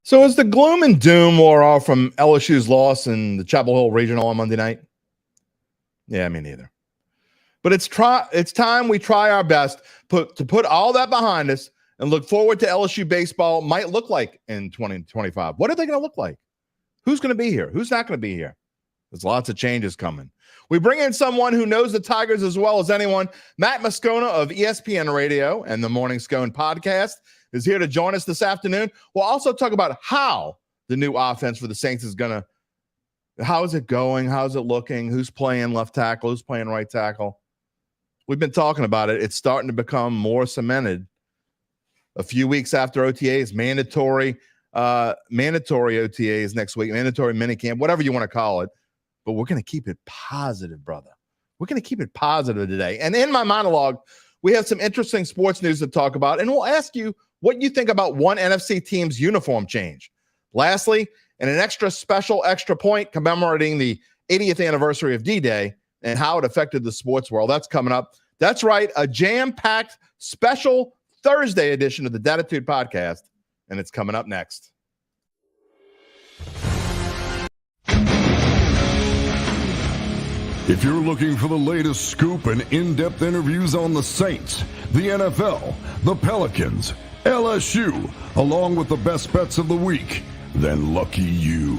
So is the gloom and doom wore off from LSU's loss in the Chapel Hill Regional on Monday night? Yeah, me neither. But it's time we try our best to put all that behind us and look forward to LSU baseball might look like in 2025. What are they going to look like? Who's going to be here? Who's not going to be here? There's lots of changes coming. We bring in someone who knows the Tigers as well as anyone. Matt Moscona of ESPN Radio and the Morning Scone podcast is here to join us this afternoon. We'll also talk about how the new offense for the Saints is going to, how is it going? How's it looking? Who's playing left tackle? Who's playing right tackle? We've been talking about it. It's starting to become more cemented. A few weeks after OTAs, mandatory OTAs next week, mandatory minicamp, whatever you want to call it. But we're going to keep it positive, brother. We're going to keep it positive today. And in my monologue, we have some interesting sports news to talk about, and we'll ask you what you think about one NFC team's uniform change. Lastly, and an extra point commemorating the 80th anniversary of D-Day and how it affected the sports world. That's coming up. That's right, a jam-packed special Thursday edition of the Dattitude podcast, and it's coming up next. If you're looking for the latest scoop and in-depth interviews on the Saints, the NFL, the Pelicans, LSU, along with the best bets of the week, then lucky you.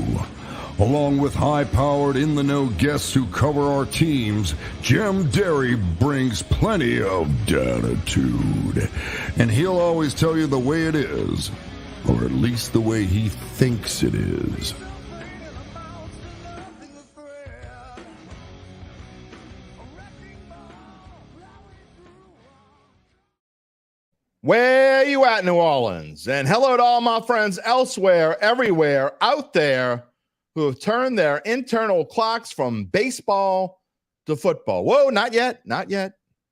Along with high-powered, in-the-know guests who cover our teams, Jim Derry brings plenty of Dattitude. And he'll always tell you the way it is, or at least the way he thinks it is. Where you at, New Orleans? And hello to all my friends elsewhere, everywhere, out there who have turned their internal clocks from baseball to football. Whoa, not yet.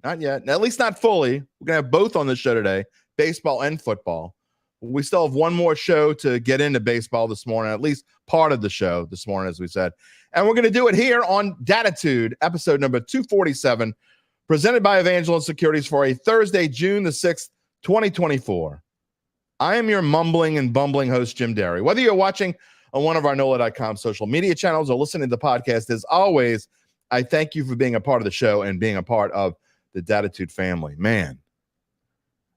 At least not fully. We're going to have both on the show today, baseball and football. We still have one more show to get into baseball this morning, at least part of the show this morning, as we said. And we're going to do it here on Dattitude, episode number 247, presented by Evangeline Securities for a Thursday, June the 6th, 2024. I am your mumbling and bumbling host, Jim Derry. Whether you're watching on one of our NOLA.com social media channels or listening to the podcast, as always, I thank you for being a part of the show and being a part of the Dattitude family. Man,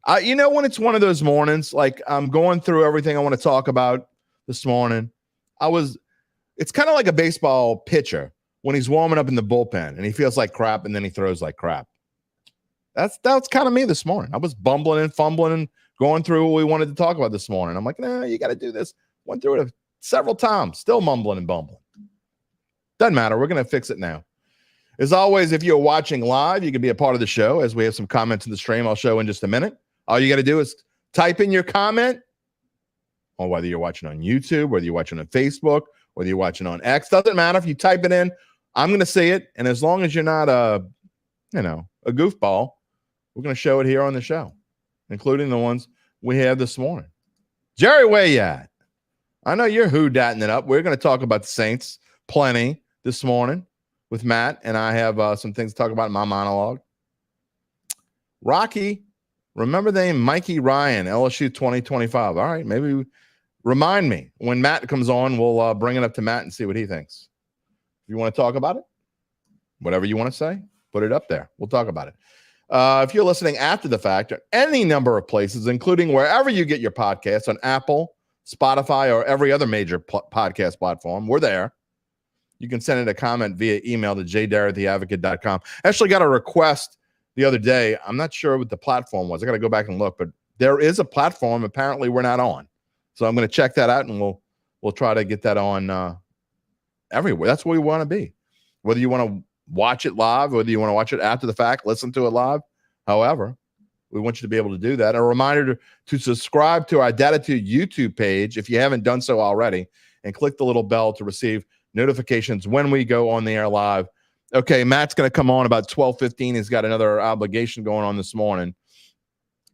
when it's one of those mornings, like I'm going through everything I want to talk about this morning, it's kind of like a baseball pitcher when he's warming up in the bullpen and he feels like crap and then he throws like crap. That's kind of me this morning. I was bumbling and fumbling and going through what we wanted to talk about this morning. I'm like, no, you got to do this. Went through it several times, still mumbling and bumbling. Doesn't matter. We're going to fix it now. As always, if you're watching live, you can be a part of the show as we have some comments in the stream I'll show in just a minute. All you got to do is type in your comment, or whether you're watching on YouTube, whether you're watching on Facebook, whether you're watching on X. Doesn't matter. If you type it in, I'm going to see it. And as long as you're not a goofball, we're going to show it here on the show, including the ones we had this morning. Jerry, where you at? I know you're who-datting it up. We're going to talk about the Saints plenty this morning with Matt, and I have some things to talk about in my monologue. Rocky, remember the name Mikey Ryan, LSU 2025. All right, maybe remind me. When Matt comes on, we'll bring it up to Matt and see what he thinks. If you want to talk about it, whatever you want to say, put it up there. We'll talk about it. If you're listening after the fact, any number of places, including wherever you get your podcasts on Apple, Spotify, or every other major podcast platform, we're there. You can send in a comment via email to jdarry@theadvocate.com. I actually got a request the other day. I'm not sure what the platform was. I got to go back and look, but there is a platform apparently we're not on. So I'm going to check that out, and we'll try to get that on everywhere. That's where we want to be. Whether you want to watch it live, whether you want to watch it after the fact, listen to it live. However, we want you to be able to do that. A reminder to subscribe to our Dattitude YouTube page if you haven't done so already, and click the little bell to receive notifications when we go on the air live. Okay, Matt's going to come on about 12:15. He's got another obligation going on this morning,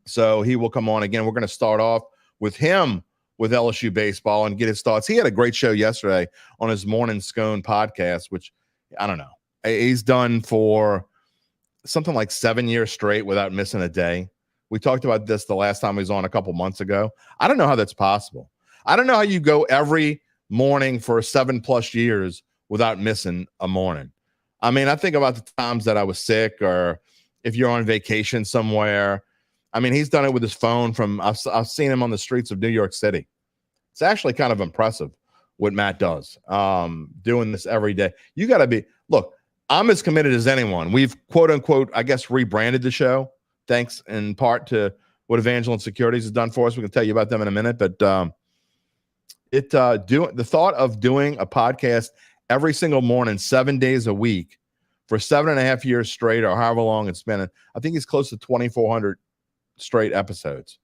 so he will come on again. We're going to start off with him with LSU baseball and get his thoughts. He had a great show yesterday on his Morning Scone podcast, which I don't know. He's done for something like 7 years straight without missing a day. We talked about this the last time he was on a couple months ago. I don't know how that's possible. I don't know how you go every morning for 7+ years without missing a morning. I mean, I think about the times that I was sick, or if you're on vacation somewhere. I mean, he's done it with his phone I've seen him on the streets of New York City. It's actually kind of impressive what Matt does, doing this every day. You got to be, look, I'm as committed as anyone. We've, quote unquote, I guess, rebranded the show, thanks in part to what Evangeline Securities has done for us. We can tell you about them in a minute, but the thought of doing a podcast every single morning, 7 days a week for 7.5 years straight, or however long it's been, I think he's close to 2,400 straight episodes.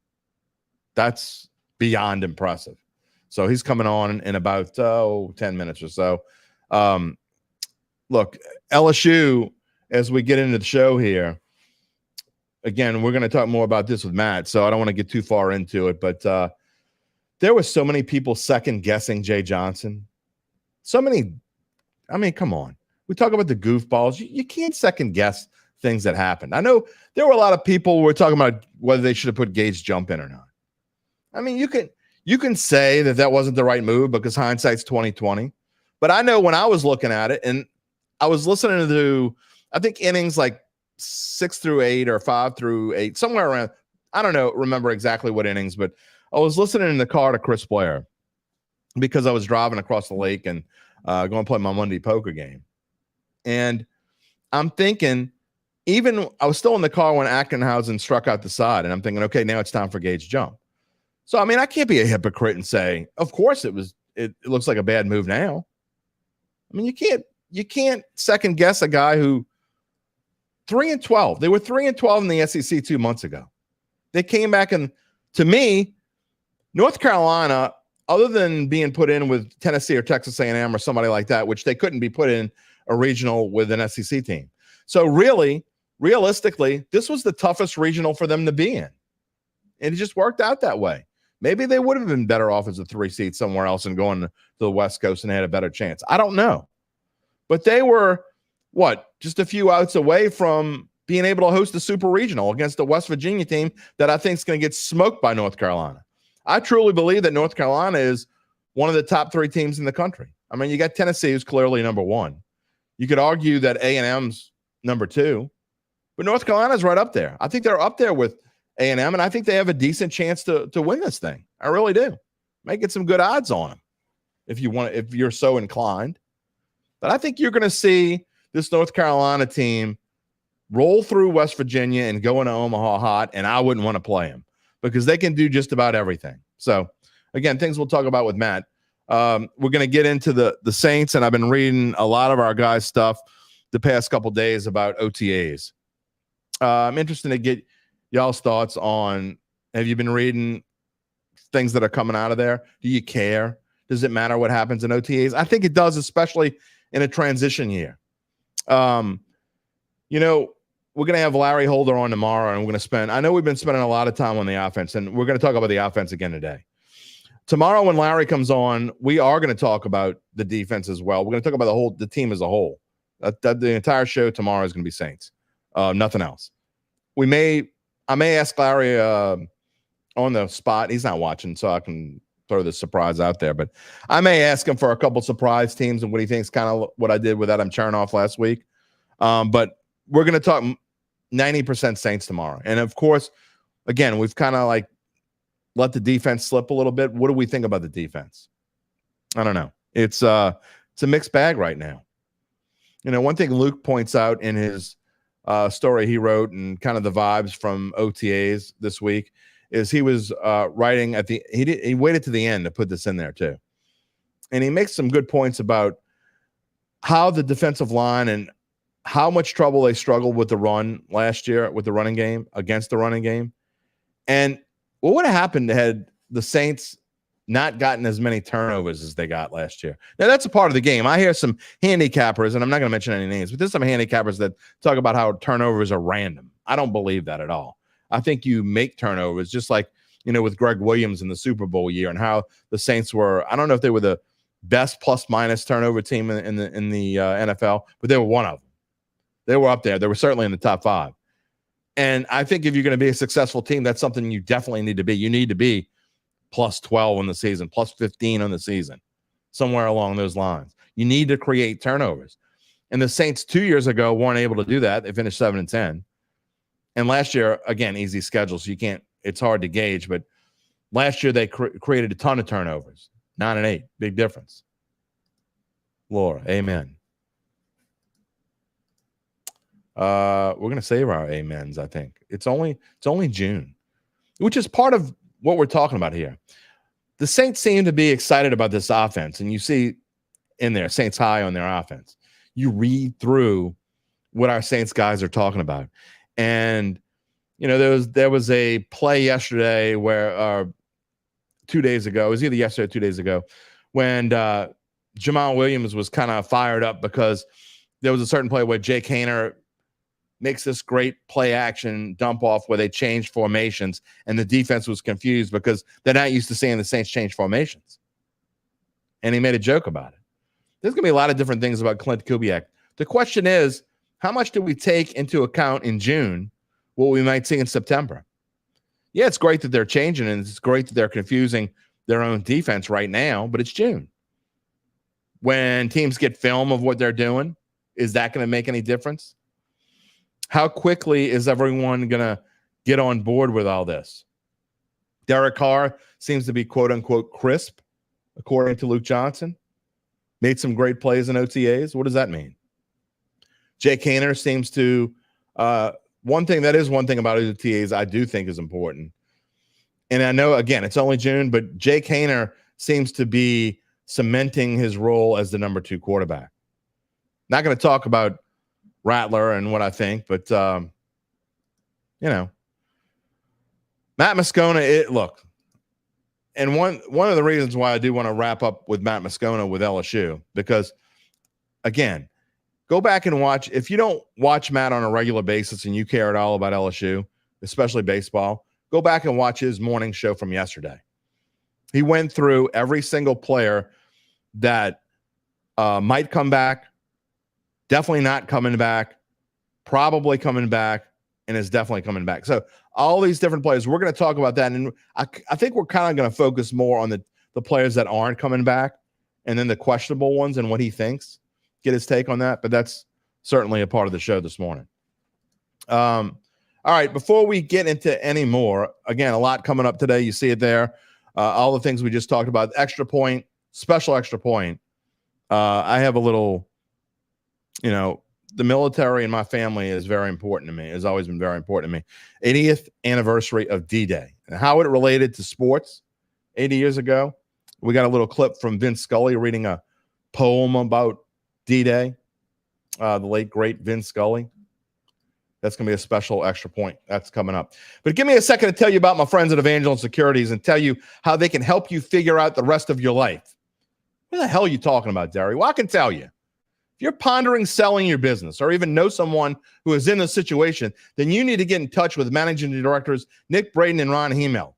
That's beyond impressive. So he's coming on in about 10 minutes or so. Look, LSU, as we get into the show here, again, we're going to talk more about this with Matt, so I don't want to get too far into it, but there were so many people second-guessing Jay Johnson. So many, I mean, come on. We talk about the goofballs. You can't second-guess things that happened. I know there were a lot of people who were talking about whether they should have put Gage's jump in or not. I mean, you can say that wasn't the right move because hindsight's 20/20. But I know when I was looking at it, and I was listening to, I think, innings like 6 through 8 or 5 through 8, somewhere around, I don't know, remember exactly what innings, but I was listening in the car to Chris Blair because I was driving across the lake and going to play my Monday poker game. And I'm thinking, even I was still in the car when Ackenhausen struck out the side, and I'm thinking, okay, now it's time for Gage's jump. So, I mean, I can't be a hypocrite and say, of course it looks like a bad move now. I mean, you can't second guess a guy who 3-12. They were 3-12 in the SEC 2 months ago. They came back, and to me, North Carolina, other than being put in with Tennessee or Texas A&M or somebody like that, which they couldn't be put in a regional with an SEC team. So really, realistically, this was the toughest regional for them to be in. And it just worked out that way. Maybe they would have been better off as a 3 seed somewhere else and going to the West Coast and had a better chance. I don't know. But they were, just a few outs away from being able to host the Super Regional against the West Virginia team that I think is going to get smoked by North Carolina. I truly believe that North Carolina is one of the top 3 teams in the country. I mean, you got Tennessee, who's clearly number 1. You could argue that A&M's number 2, but North Carolina's right up there. I think they're up there with A&M, and I think they have a decent chance to win this thing. I really do. Might get some good odds on them if you're so inclined. But I think you're going to see this North Carolina team roll through West Virginia and go into Omaha hot, and I wouldn't want to play them because they can do just about everything. So, again, things we'll talk about with Matt. We're going to get into the Saints, and I've been reading a lot of our guys' stuff the past couple days about OTAs. I'm interested to get y'all's thoughts on, have you been reading things that are coming out of there? Do you care? Does it matter what happens in OTAs? I think it does, especially in a transition year. We're going to have Larry Holder on tomorrow, and we're going to I know we've been spending a lot of time on the offense, and we're going to talk about the offense again today. Tomorrow when Larry comes on, we are going to talk about the defense as well. We're going to talk about the team as a whole. The entire show tomorrow is going to be Saints. Nothing else. I may ask Larry on the spot. He's not watching, so I can throw the surprise out there. But I may ask him for a couple surprise teams and what he thinks, kind of what I did with Adam Chernoff last week. But we're going to talk 90% Saints tomorrow. And, of course, again, we've kind of let the defense slip a little bit. What do we think about the defense? I don't know. It's a mixed bag right now. One thing Luke points out in his story he wrote and kind of the vibes from OTAs this week is he was writing he waited to the end to put this in there too. And he makes some good points about how the defensive line and how much trouble they struggled with the run last year with the running game, against the running game. And what would have happened had the Saints not gotten as many turnovers as they got last year? Now, that's a part of the game. I hear some handicappers, and I'm not going to mention any names, but there's some handicappers that talk about how turnovers are random. I don't believe that at all. I think you make turnovers, just like, with Greg Williams in the Super Bowl year and how the Saints were. I don't know if they were the best plus-minus turnover team in the NFL, but they were one of them. They were up there. They were certainly in the top 5. And I think if you're going to be a successful team, that's something you definitely need to be. You need to be plus 12 on the season, plus 15 on the season, somewhere along those lines. You need to create turnovers. And the Saints 2 years ago weren't able to do that. They finished 7-10. And last year, again, easy schedule, so you can't, it's hard to gauge, but last year they created a ton of turnovers. 9-8, big difference. Laura, amen. We're going to save our amens, I think. It's only June, which is part of what we're talking about here. The Saints seem to be excited about this offense, and you see in there, Saints high on their offense. You read through what our Saints guys are talking about. And, you know, there was a play yesterday where 2 days ago, it was either yesterday or 2 days ago, when Jamal Williams was kind of fired up because there was a certain play where Jake Haener makes this great play action dump off where they changed formations, and the defense was confused because they're not used to seeing the Saints change formations. And he made a joke about it. There's going to be a lot of different things about Klint Kubiak. The question is, how much do we take into account in June what we might see in September? Yeah, it's great that they're changing, and it's great that they're confusing their own defense right now, but it's June. When teams get film of what they're doing, is that going to make any difference? How quickly is everyone going to get on board with all this? Derek Carr seems to be quote-unquote crisp, according to Luke Johnson. Made some great plays in OTAs. What does that mean? Jake Haener seems to one thing about OTAs I do think is important. And I know, again, it's only June, but Jake Haener seems to be cementing his role as the number 2 quarterback. Not going to talk about Rattler and what I think, but, you know, Matt Moscona, look, and one of the reasons why I do want to wrap up with Matt Moscona with LSU, because, again, go back and watch. If you don't watch Matt on a regular basis and you care at all about LSU, especially baseball, go back and watch his morning show from yesterday. He went through every single player that might come back, definitely not coming back, probably coming back, and is definitely coming back. So all these different players, we're going to talk about that. And I think we're kind of going to focus more on the players that aren't coming back and then the questionable ones and what he thinks, get his take on that. But that's certainly a part of the show this morning. All right, before we get into any more, again, a lot coming up today. You see it there. All the things we just talked about, extra point, special extra point. I have a little, you know, the military and my family is very important to me. It has always been very important to me. 80th anniversary of D-Day and how it related to sports 80 years ago. We got a little clip from Vince Scully reading a poem about D-Day, the late, great Vince Scully. That's going to be a special extra point. That's coming up. But give me a second to tell you about my friends at Evangeline Securities and tell you how they can help you figure out the rest of your life. What the hell are you talking about, Derry? Well, I can tell you. If you're pondering selling your business or even know someone who is in this situation, then you need to get in touch with managing directors Nick Braden and Ron Hemel.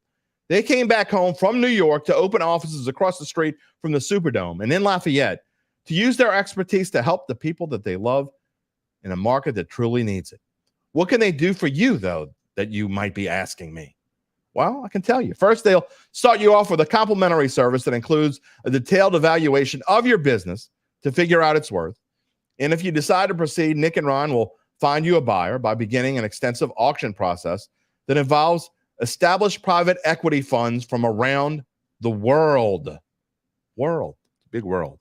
They came back home from New York to open offices across the street from the Superdome and in Lafayette to use their expertise to help the people that they love in a market that truly needs it. What can they do for you, though, that you might be asking me? Well, I can tell you. First, they'll start you off with a complimentary service that includes a detailed evaluation of your business to figure out its worth. And if you decide to proceed, Nick and Ron will find you a buyer by beginning an extensive auction process that involves established private equity funds from around the world. Big world.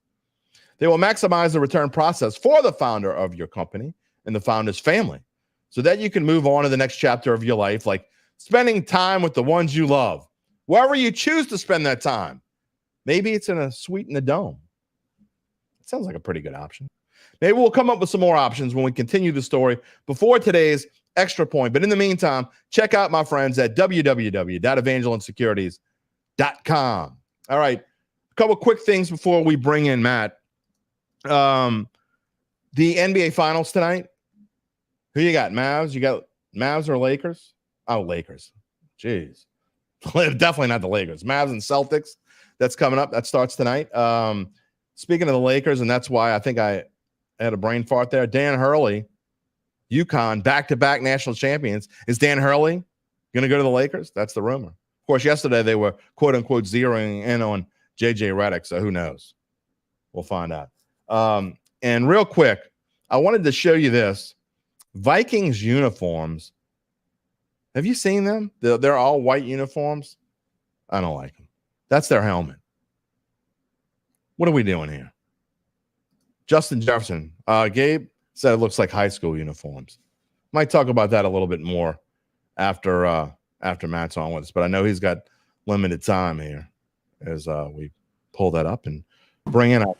They will maximize the return process for the founder of your company and the founder's family so that you can move on to the next chapter of your life, like spending time with the ones you love, wherever you choose to spend that time. Maybe it's in a suite in the dome. It sounds like a pretty good option. Maybe we'll come up with some more options when we continue the story before today's extra point. But in the meantime, check out my friends at www.evangelinesecurities.com. All right, a couple quick things before we bring in Matt. The NBA Finals tonight. Who you got, Mavs? You got Mavs or Lakers? Oh, Lakers. Jeez. Definitely not the Lakers. Mavs and Celtics. That's coming up. That starts tonight. Speaking of the Lakers, and that's why I think I had a brain fart there. Dan Hurley, UConn, back-to-back national champions. Is Dan Hurley going to go to the Lakers? That's the rumor. course, yesterday they were quote unquote zeroing in on JJ Redick, so who knows? We'll find out. And real quick, I wanted to show you this. Vikings uniforms. Have you seen them? They're all white uniforms. I don't like them. That's their helmet. What are we doing here? Justin Jefferson. Gabe said it looks like high school uniforms. Might talk about that a little bit more after Matt's on with us, but I know he's got limited time here as we pull that up and bring it up.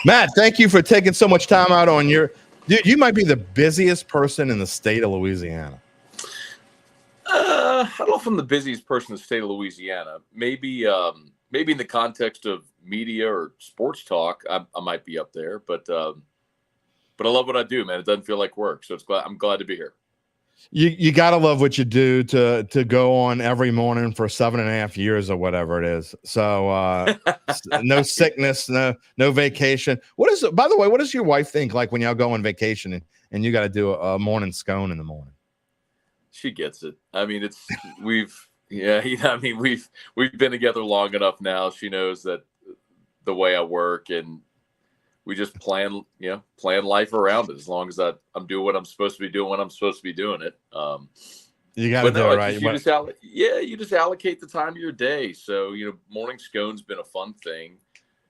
Matt, thank you for taking so much time out on your. Dude, you might be the busiest person in the state of Louisiana. I don't know if I'm the busiest person in the state of Louisiana. Maybe in the context of media or sports talk, I might be up there. But I love what I do, man. It doesn't feel like work, so I'm glad to be here. You gotta love what you do to go on every morning for 7.5 years or whatever it is. So no sickness, no vacation. By the way, what does your wife think like when y'all go on vacation and you got to do a morning scone in the morning? She gets it. I mean, we've been together long enough now. She knows that the way I work, and we just plan life around it. As long as I'm doing what I'm supposed to be doing when I'm supposed to be doing it. You got to do it right. You just allocate the time of your day. So, morning scone's been a fun thing.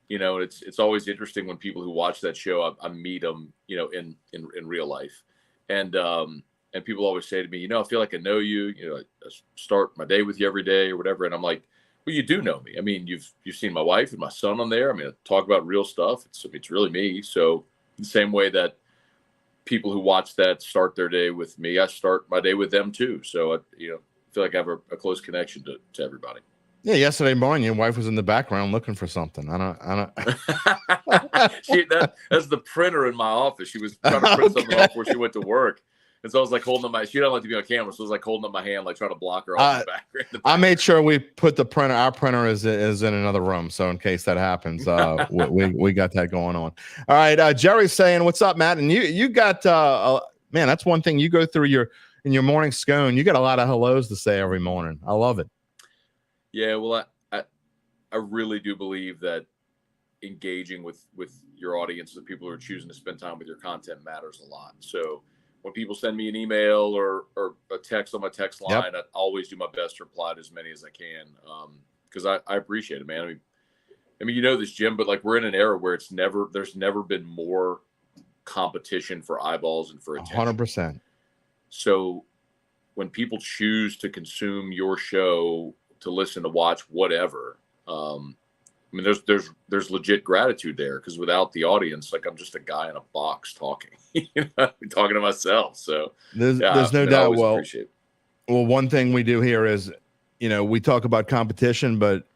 It's always interesting when people who watch that show, I meet them, in real life. And people always say to me, I feel like I know you, I start my day with you every day or whatever. And I'm like, well, you do know me. I mean, you've seen my wife and my son on there. I mean, I talk about real stuff. It's really me. So the same way that people who watch that start their day with me, I start my day with them too. So I feel like I have a close connection to everybody. Yeah, yesterday morning, your wife was in the background looking for something. I don't. That's the printer in my office. She was trying to print something off where she went to work. And so I was like holding up she don't like to be on camera. So I was like holding up my hand, like trying to block her off the background. I made sure we put the printer. Our printer is in another room. So in case that happens, we got that going on. All right. Jerry's saying, what's up, Matt? And you got, man, that's one thing you go through in your morning scone. You got a lot of hellos to say every morning. I love it. Yeah. Well, I really do believe that engaging with your audience, the people who are choosing to spend time with your content matters a lot. So when people send me an email or a text on my text line, I always do my best to reply to as many as I can, because I appreciate it, man. I mean, this, Jim, but like we're in an era where there's never been more competition for eyeballs and for attention. 100%. So when people choose to consume your show, to listen, to watch, whatever, I mean, there's legit gratitude there, because without the audience, like I'm just a guy in a box talking, talking to myself. So there's no doubt. Well, one thing we do here is, we talk about competition, but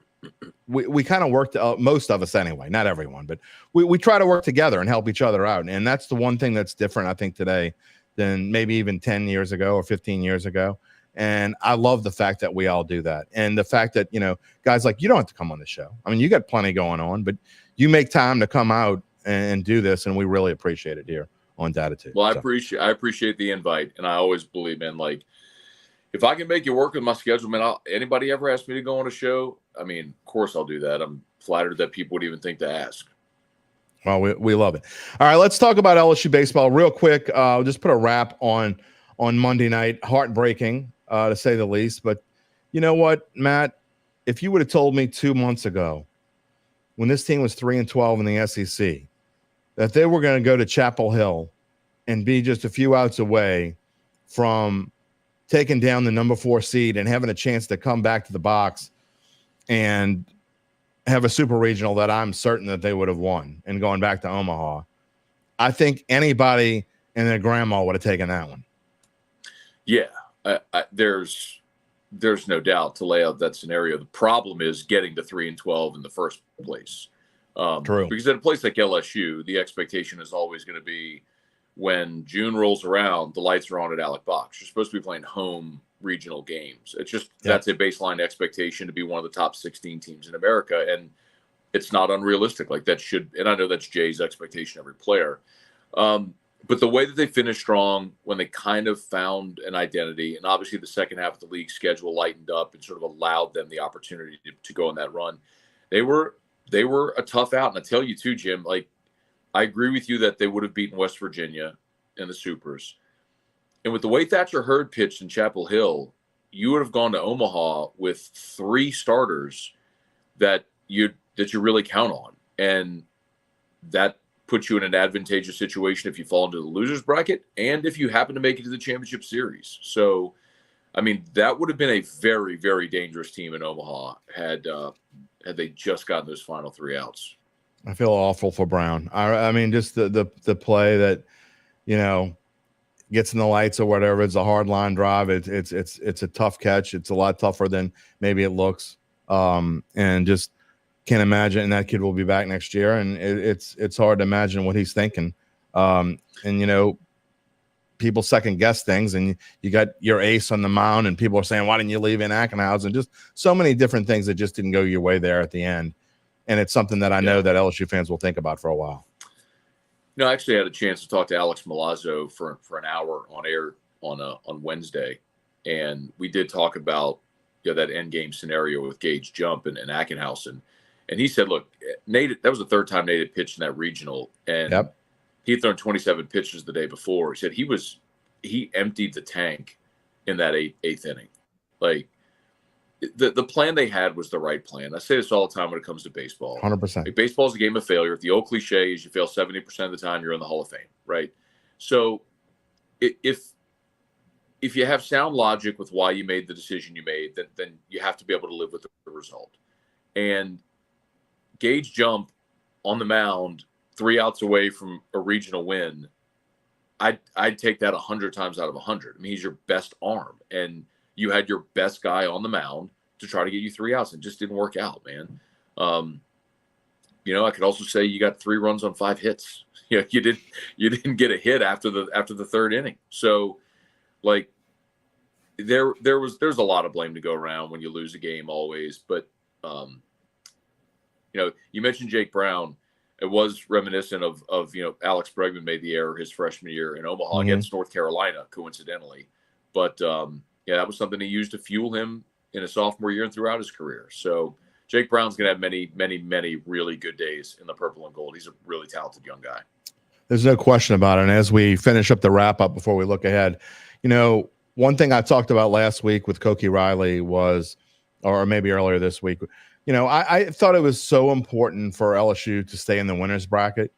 we kind of work, most of us anyway, not everyone, but we try to work together and help each other out. And that's the one thing that's different, I think, today than maybe even 10 years ago or 15 years ago. And I love the fact that we all do that. And the fact that, guys like you don't have to come on the show. I mean, you got plenty going on, but you make time to come out and do this. And we really appreciate it here on Dattitude. Well, I appreciate the invite. And I always believe, man, like if I can make it work with my schedule, man, anybody ever ask me to go on a show? I mean, of course I'll do that. I'm flattered that people would even think to ask. Well, we love it. All right, let's talk about LSU baseball real quick. I'll just put a wrap on Monday night. Heartbreaking, to say the least. But you know what, Matt? If you would have told me 2 months ago, when this team was 3-12 in the SEC, that they were going to go to Chapel Hill and be just a few outs away from taking down the number 4 seed and having a chance to come back to the box and have a super regional that I'm certain that they would have won and going back to Omaha, I think anybody and their grandma would have taken that one. Yeah, there's no doubt to lay out that scenario. The problem is getting to 3-12 in the first place. True. Because at a place like LSU, the expectation is always going to be when June rolls around, the lights are on at Alec Box. You're supposed to be playing home regional games. It's just that's a baseline expectation to be one of the top 16 teams in America, and it's not unrealistic. Like that should, and I know that's Jay's expectation, every player. But the way that they finished strong when they kind of found an identity, and obviously the second half of the league schedule lightened up and sort of allowed them the opportunity to go on that run. They were a tough out. And I tell you too, Jim, like, I agree with you that they would have beaten West Virginia in the Supers. And with the way Thatcher Hurd pitched in Chapel Hill, you would have gone to Omaha with 3 starters that you really count on. And that puts you in an advantageous situation if you fall into the loser's bracket and if you happen to make it to the championship series. So, I mean, that would have been a very, very dangerous team in Omaha had they just gotten those final 3 outs. I feel awful for Brown. I mean, just the play that, you know, gets in the lights or whatever. It's a hard line drive. It's a tough catch. It's a lot tougher than maybe it looks. And just can't imagine. And that kid will be back next year. And it's hard to imagine what he's thinking. And, you know, people second guess things, and you got your ace on the mound, and people are saying, why didn't you leave in Ackenhouse? And just so many different things that just didn't go your way there at the end. And it's something that I know that LSU fans will think about for a while. No, I actually had a chance to talk to Alex Milazzo for an hour on air on Wednesday. And we did talk about, you know, that end game scenario with Gage Jump and Ackenhouse. And he said, look, Nate, that was the 3rd time Nate had pitched in that regional. And he had thrown 27 pitches the day before. He said he emptied the tank in that eighth inning. Like, the plan they had was the right plan. I say this all the time when it comes to baseball. 100%. Like, baseball is a game of failure. The old cliche is you fail 70% of the time, you're in the Hall of Fame, right? So if you have sound logic with why you made the decision you made, then you have to be able to live with the result. And Gage Jump on the mound, 3 outs away from a regional win, I'd take that 100 times out of 100. I mean, he's your best arm, and you had your best guy on the mound to try to get you 3 outs, and it just didn't work out, man. You know, I could also say you got 3 runs on 5 hits. You know, you didn't get a hit after the 3rd inning. So, like, there's a lot of blame to go around when you lose a game always. But you know, you mentioned Jake Brown. It was reminiscent of you know, Alex Bregman made the error his freshman year in Omaha against North Carolina, coincidentally. But yeah, that was something he used to fuel him in his sophomore year and throughout his career. So Jake Brown's going to have many, many, many really good days in the purple and gold. He's a really talented young guy. There's no question about it. And as we finish up the wrap up before we look ahead, you know, one thing I talked about last week with Koki Riley was, or maybe earlier this week, you know, I thought it was so important for LSU to stay in the winners bracket,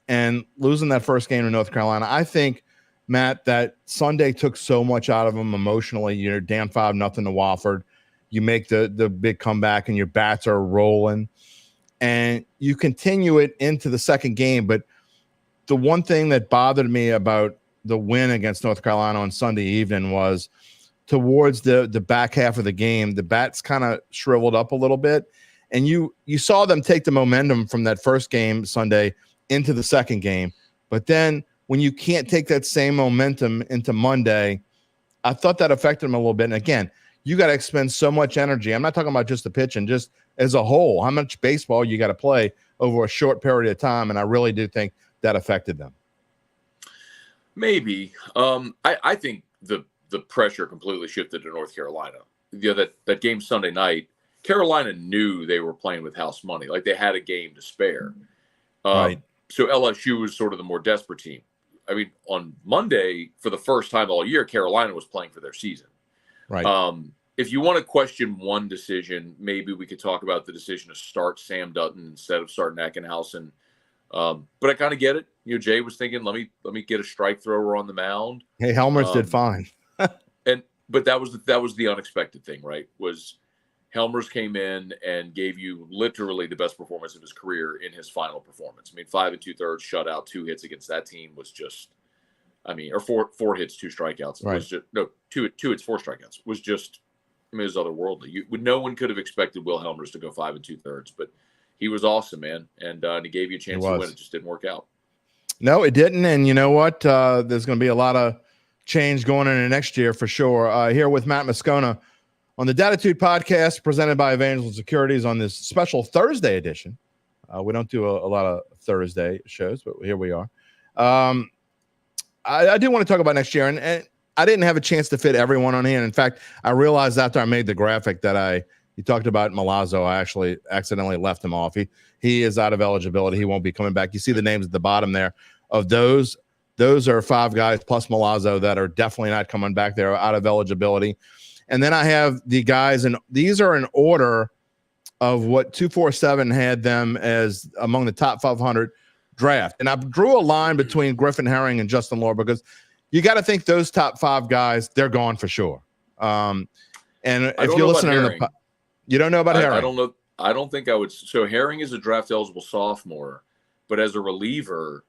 and losing that first game to North Carolina, I think, Matt, that Sunday took so much out of them emotionally. You're down 5-0 to Wofford. You make the big comeback and your bats are rolling, and you continue it into the second game. But the one thing that bothered me about the win against North Carolina on Sunday evening was towards the back half of the game, the bats kind of shriveled up a little bit, and you saw them take the momentum from that first game Sunday into the second game. But then when you can't take that same momentum into Monday, I thought that affected them a little bit. And again, you got to expend so much energy. I'm not talking about just the pitching, just as a whole, how much baseball you got to play over a short period of time. And I really do think that affected them. Maybe. I think the pressure completely shifted to North Carolina. You know, that game Sunday night, Carolina knew they were playing with house money. Like, they had a game to spare. Right. So LSU was sort of the more desperate team. I mean, on Monday, for the first time all year, Carolina was playing for their season. Right. If you want to question one decision, maybe we could talk about the decision to start Sam Dutton instead of starting Ackenhausen. But I kind of get it. You know, Jay was thinking, let me get a strike thrower on the mound. Hey, Helmers did fine. But that was the unexpected thing, right? Was Helmers came in and gave you literally the best performance of his career in his final performance. I mean, 5 2/3 shutout, 2 hits against that team was just, I mean, or four hits, 2 strikeouts. Right. Was just, no, two hits, 4 strikeouts was just, I mean, it was otherworldly. No one could have expected Will Helmers to go 5 2/3, but he was awesome, man. And he gave you a chance to win. It just didn't work out. No, it didn't. And you know what? There's going to be a lot of change going into next year for sure. Here with Matt Moscona on the Dattitude podcast presented by Evangeline Securities on this special Thursday edition. We don't do a lot of Thursday shows, but here we are. I do want to talk about next year, and I didn't have a chance to fit everyone on here. In fact, I realized after I made the graphic that you talked about Milazzo. I actually accidentally left him off. He is out of eligibility. He won't be coming back. You see the names at the bottom there of those. Those are 5 guys plus Milazzo that are definitely not coming back. They're out of eligibility. And then I have the guys, and these are in order of what 247 had them as among the top 500 draft. And I drew a line between Griffin Herring and Justin Lohr because you got to think those top 5 guys, they're gone for sure. And if you're listening to the you don't know about Herring? I don't know. I don't think I would. So Herring is a draft eligible sophomore, but as a reliever,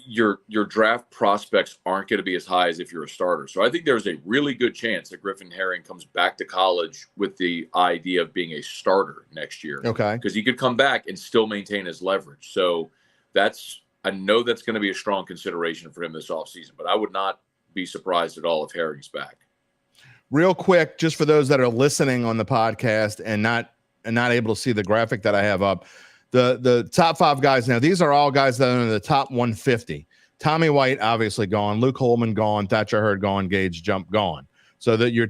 your draft prospects aren't going to be as high as if you're a starter. So I think there's a really good chance that Griffin Herring comes back to college with the idea of being a starter next year. Okay. Because he could come back and still maintain his leverage. So I know that's going to be a strong consideration for him this offseason, but I would not be surprised at all if Herring's back. Real quick, just for those that are listening on the podcast and not able to see the graphic that I have up, the top 5 guys now, these are all guys that are in the top 150. Tommy White obviously gone, Luke Holman gone, Thatcher Hurd gone, Gage Jump gone. So that your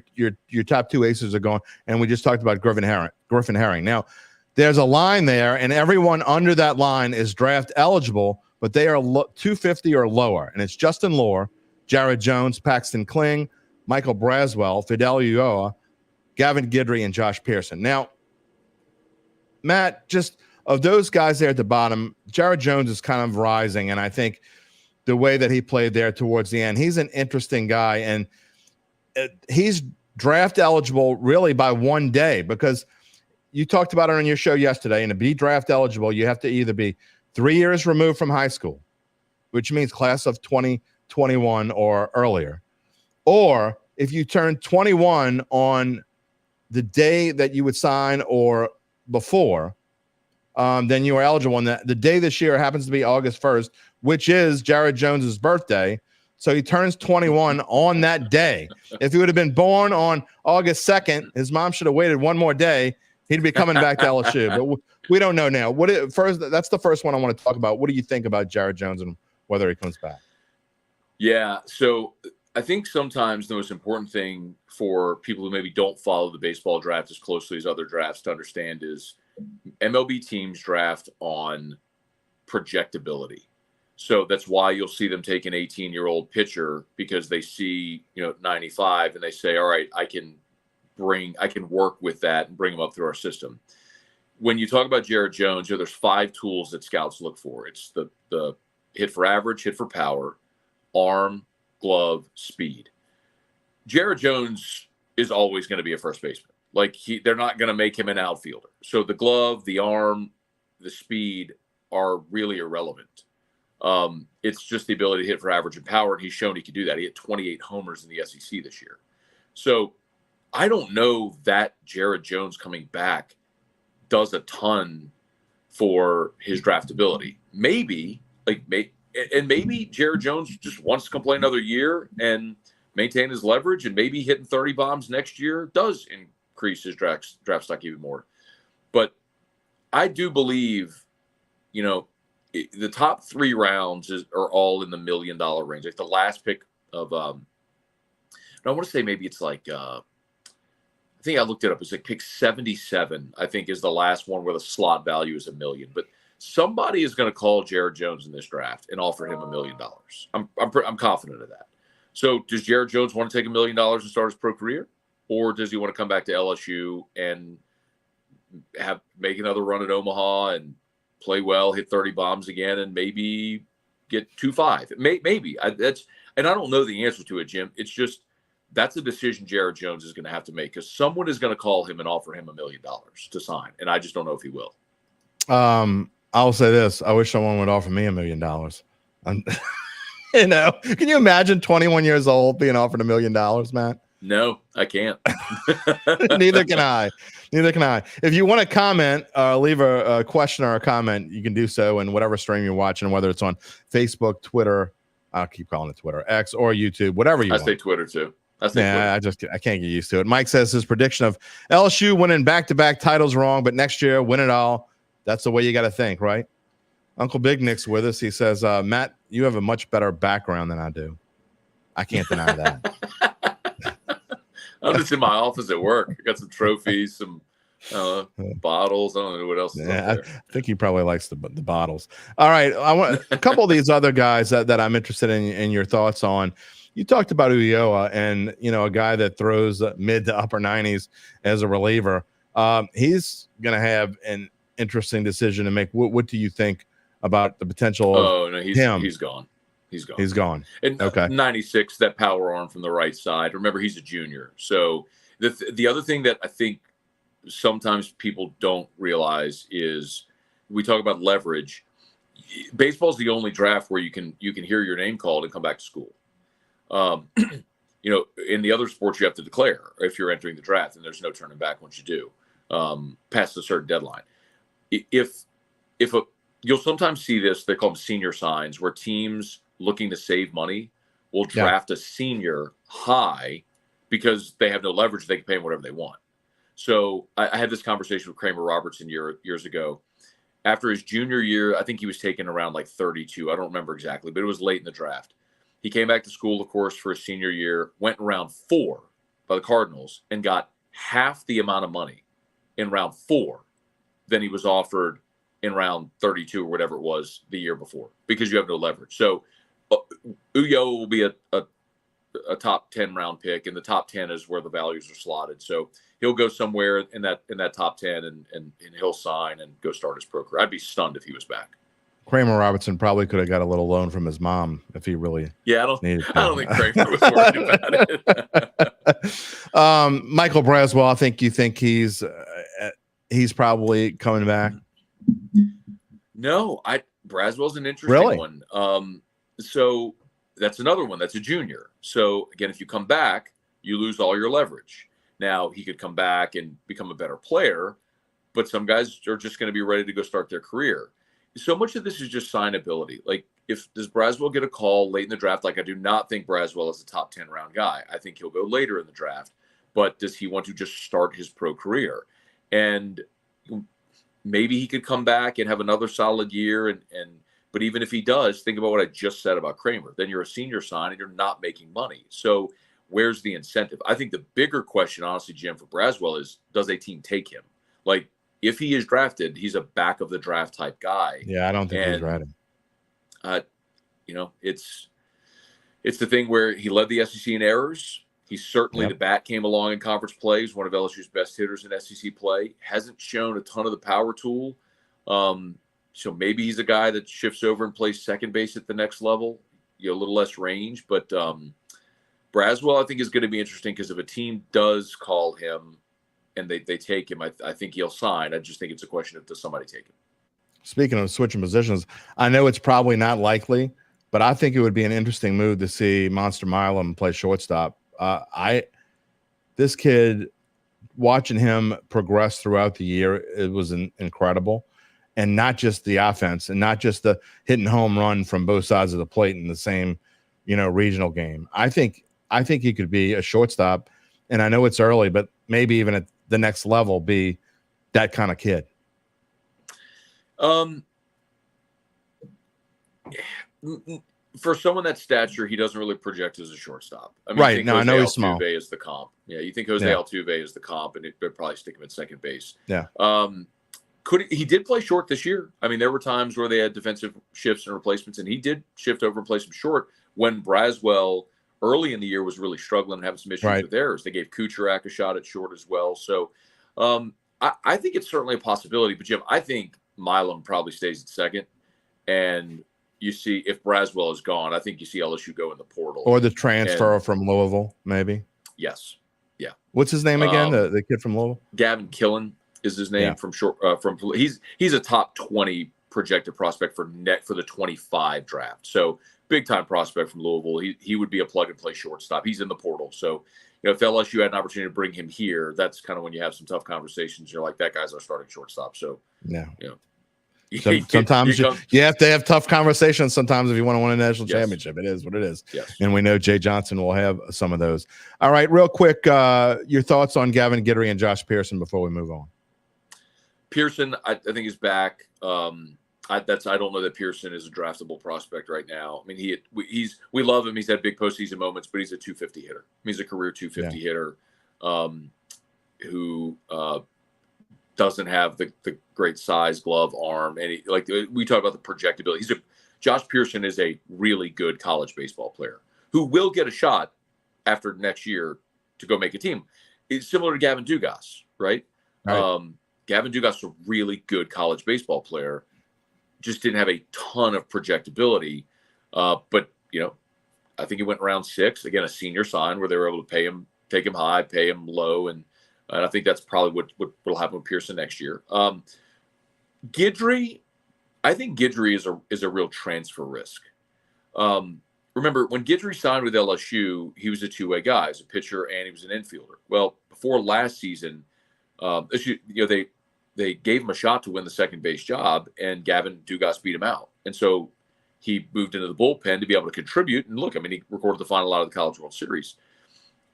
top 2 aces are gone, and we just talked about Griffin Herring. Now, there's a line there, and everyone under that line is draft eligible, but they are 250 or lower, and it's Justin Lohr, Jared Jones, Paxton Kling, Michael Braswell, Fidel Ulloa, Gavin Guidry, and Josh Pearson. Now, Matt, just of those guys there at the bottom, Jared Jones is kind of rising, and I think the way that he played there towards the end, he's an interesting guy, and he's draft eligible really by one day because you talked about it on your show yesterday, and to be draft eligible, you have to either be 3 years removed from high school, which means class of 2021 or earlier, or if you turn 21 on the day that you would sign or before, then you are eligible. And the day this year happens to be August 1st, which is Jared Jones's birthday. So he turns 21 on that day. If he would have been born on August 2nd, his mom should have waited one more day. He'd be coming back to LSU. But we don't know now. That's the first one I want to talk about. What do you think about Jared Jones and whether he comes back? Yeah, so I think sometimes the most important thing for people who maybe don't follow the baseball draft as closely as other drafts to understand is MLB teams draft on projectability. So that's why you'll see them take an 18-year-old pitcher because they see, 95 and they say, all right, I can work with that and bring him up through our system. When you talk about Jared Jones, there's 5 tools that scouts look for. It's the hit for average, hit for power, arm, glove, speed. Jared Jones is always going to be a first baseman. They're not going to make him an outfielder. So the glove, the arm, the speed are really irrelevant. It's just the ability to hit for average and power, and he's shown he can do that. He hit 28 homers in the SEC this year. So I don't know that Jared Jones coming back does a ton for his draftability. Maybe Jared Jones just wants to come play another year and maintain his leverage, and maybe hitting 30 bombs next year does increase his draft stock even more. But I do believe, the top 3 rounds are all in the $1 million range. Like the last pick of, I want to say maybe it's like, I think I looked it up. It's like pick 77, I think, is the last one where the slot value is $1 million. But somebody is going to call Jared Jones in this draft and offer him $1 million. I'm confident of that. So does Jared Jones want to take $1 million and start his pro career? Or does he want to come back to LSU and make another run at Omaha and play well, hit 30 bombs again, and maybe get 2.5? Maybe. I don't know the answer to it, Jim. It's just that's a decision Jared Jones is going to have to make because someone is going to call him and offer him $1 million to sign, and I just don't know if he will. I'll say this. I wish someone would offer me $1 million. Can you imagine 21 years old being offered $1 million, Matt? No, I can't. Neither can I. If you want to comment, leave a question or a comment, you can do so in whatever stream you're watching, whether it's on Facebook, Twitter, I'll keep calling it Twitter, X, or YouTube, whatever you want. I say Twitter too. I can't get used to it. Mike says his prediction of LSU winning back-to-back titles wrong, but next year win it all. That's the way you got to think, right? Uncle Big Nick's with us. He says, Matt, you have a much better background than I do. I can't deny that. I'm just in my office at work. I got some trophies, some bottles. I don't know what else is up there. I think he probably likes the bottles. All right. I want a couple of these other guys that I'm interested in your thoughts on. You talked about Ulloa and, a guy that throws mid to upper 90s as a reliever. He's going to have an interesting decision to make. What do you think about the potential of he's gone. He's gone. And okay. 96, that power arm from the right side. Remember, he's a junior. So the other thing that I think sometimes people don't realize is we talk about leverage. Baseball's the only draft where you can hear your name called and come back to school. In the other sports, you have to declare if you're entering the draft, and there's no turning back once you do past a certain deadline. You'll sometimes see this, they call them senior signs, where teams looking to save money will draft a senior high because they have no leverage. They can pay him whatever they want. So I had this conversation with Kramer Robertson years ago. After his junior year, I think he was taken around like 32. I don't remember exactly, but it was late in the draft. He came back to school, of course, for his senior year, went in round 4 by the Cardinals and got half the amount of money in round 4 than he was offered in round 32 or whatever it was the year before, because you have no leverage. So Ulloa will be a top 10 round pick, and the top 10 is where the values are slotted. So he'll go somewhere in that top 10 and he'll sign and go start his pro career. I'd be stunned if he was back. Kramer Robertson probably could have got a little loan from his mom if he really needed to. I don't think Kramer was worried about it. Michael Braswell, you think he's probably coming back? No, Braswell's an interesting one. So that's another one. That's a junior. So again, if you come back, you lose all your leverage. Now he could come back and become a better player, but some guys are just going to be ready to go start their career. So much of this is just signability. Like, does Braswell get a call late in the draft? Like, I do not think Braswell is a top 10 round guy. I think he'll go later in the draft, but does he want to just start his pro career? And maybe he could come back and have another solid year. But even if he does, think about what I just said about Kramer. Then you're a senior sign and you're not making money. So where's the incentive? I think the bigger question, honestly, Jim, for Braswell is, does a team take him? Like, if he is drafted, he's a back of the draft type guy. Yeah, I don't think he's ready. It's the thing where he led the SEC in errors. He certainly, the bat came along in conference plays, one of LSU's best hitters in SEC play. Hasn't shown a ton of the power tool. So maybe he's a guy that shifts over and plays second base at the next level, a little less range. But Braswell, I think, is going to be interesting, because if a team does call him and they take him, I think he'll sign. I just think it's a question of, does somebody take him? Speaking of switching positions, I know it's probably not likely, but I think it would be an interesting move to see Monster Milam play shortstop. This kid, watching him progress throughout the year, it was incredible. And not just the offense, and not just the hitting home run from both sides of the plate in the same, regional game. I think he could be a shortstop, and I know it's early, but maybe even at the next level be that kind of kid. For someone that stature, he doesn't really project as a shortstop. I mean, right. No, I know he's small. Altuve is the comp. Yeah, you think Jose Altuve is the comp, and they'd probably stick him at second base. Yeah. He did play short this year. I mean, there were times where they had defensive shifts and replacements, and he did shift over and play some short when Braswell early in the year was really struggling and having some issues with errors. They gave Kubiak a shot at short as well. So I think it's certainly a possibility. But, Jim, I think Milam probably stays at second. And you see, if Braswell is gone, I think you see LSU go in the portal. Or the transfer from Louisville, maybe. Yes. Yeah. What's his name again, the kid from Louisville? Gavin Killen is his name from short. He's a top 20 projected prospect for the 25 draft. So big time prospect from Louisville. He would be a plug and play shortstop. He's in the portal. So if LSU had an opportunity to bring him here, that's kind of when you have some tough conversations. You're like, that guy's our starting shortstop. So sometimes you have to have tough conversations. Sometimes if you want to win a national championship, it is what it is. Yes. And we know Jay Johnson will have some of those. All right, real quick, your thoughts on Gavin Guidry and Josh Pearson before we move on. Pearson, I think, is back. I I don't know that Pearson is a draftable prospect right now. I mean, we love him. He's had big postseason moments, but he's a 250 hitter. He's a career 250 hitter who doesn't have the great size, glove, arm, and we talk about the projectability. Josh Pearson is a really good college baseball player who will get a shot after next year to go make a team. It's similar to Gavin Dugas, right? Gavin Dugas is a really good college baseball player. Just didn't have a ton of projectability. But, I think he went round 6, again, a senior sign where they were able to pay him, take him high, pay him low. And I think that's probably what will happen with Pearson next year. Guidry, I think Guidry is a real transfer risk. Remember, when Guidry signed with LSU, he was a two-way guy, as a pitcher, and he was an infielder. Well, before last season, they gave him a shot to win the second base job, and Gavin Dugas beat him out. And so he moved into the bullpen to be able to contribute. And look, I mean, he recorded the final out of the College World Series.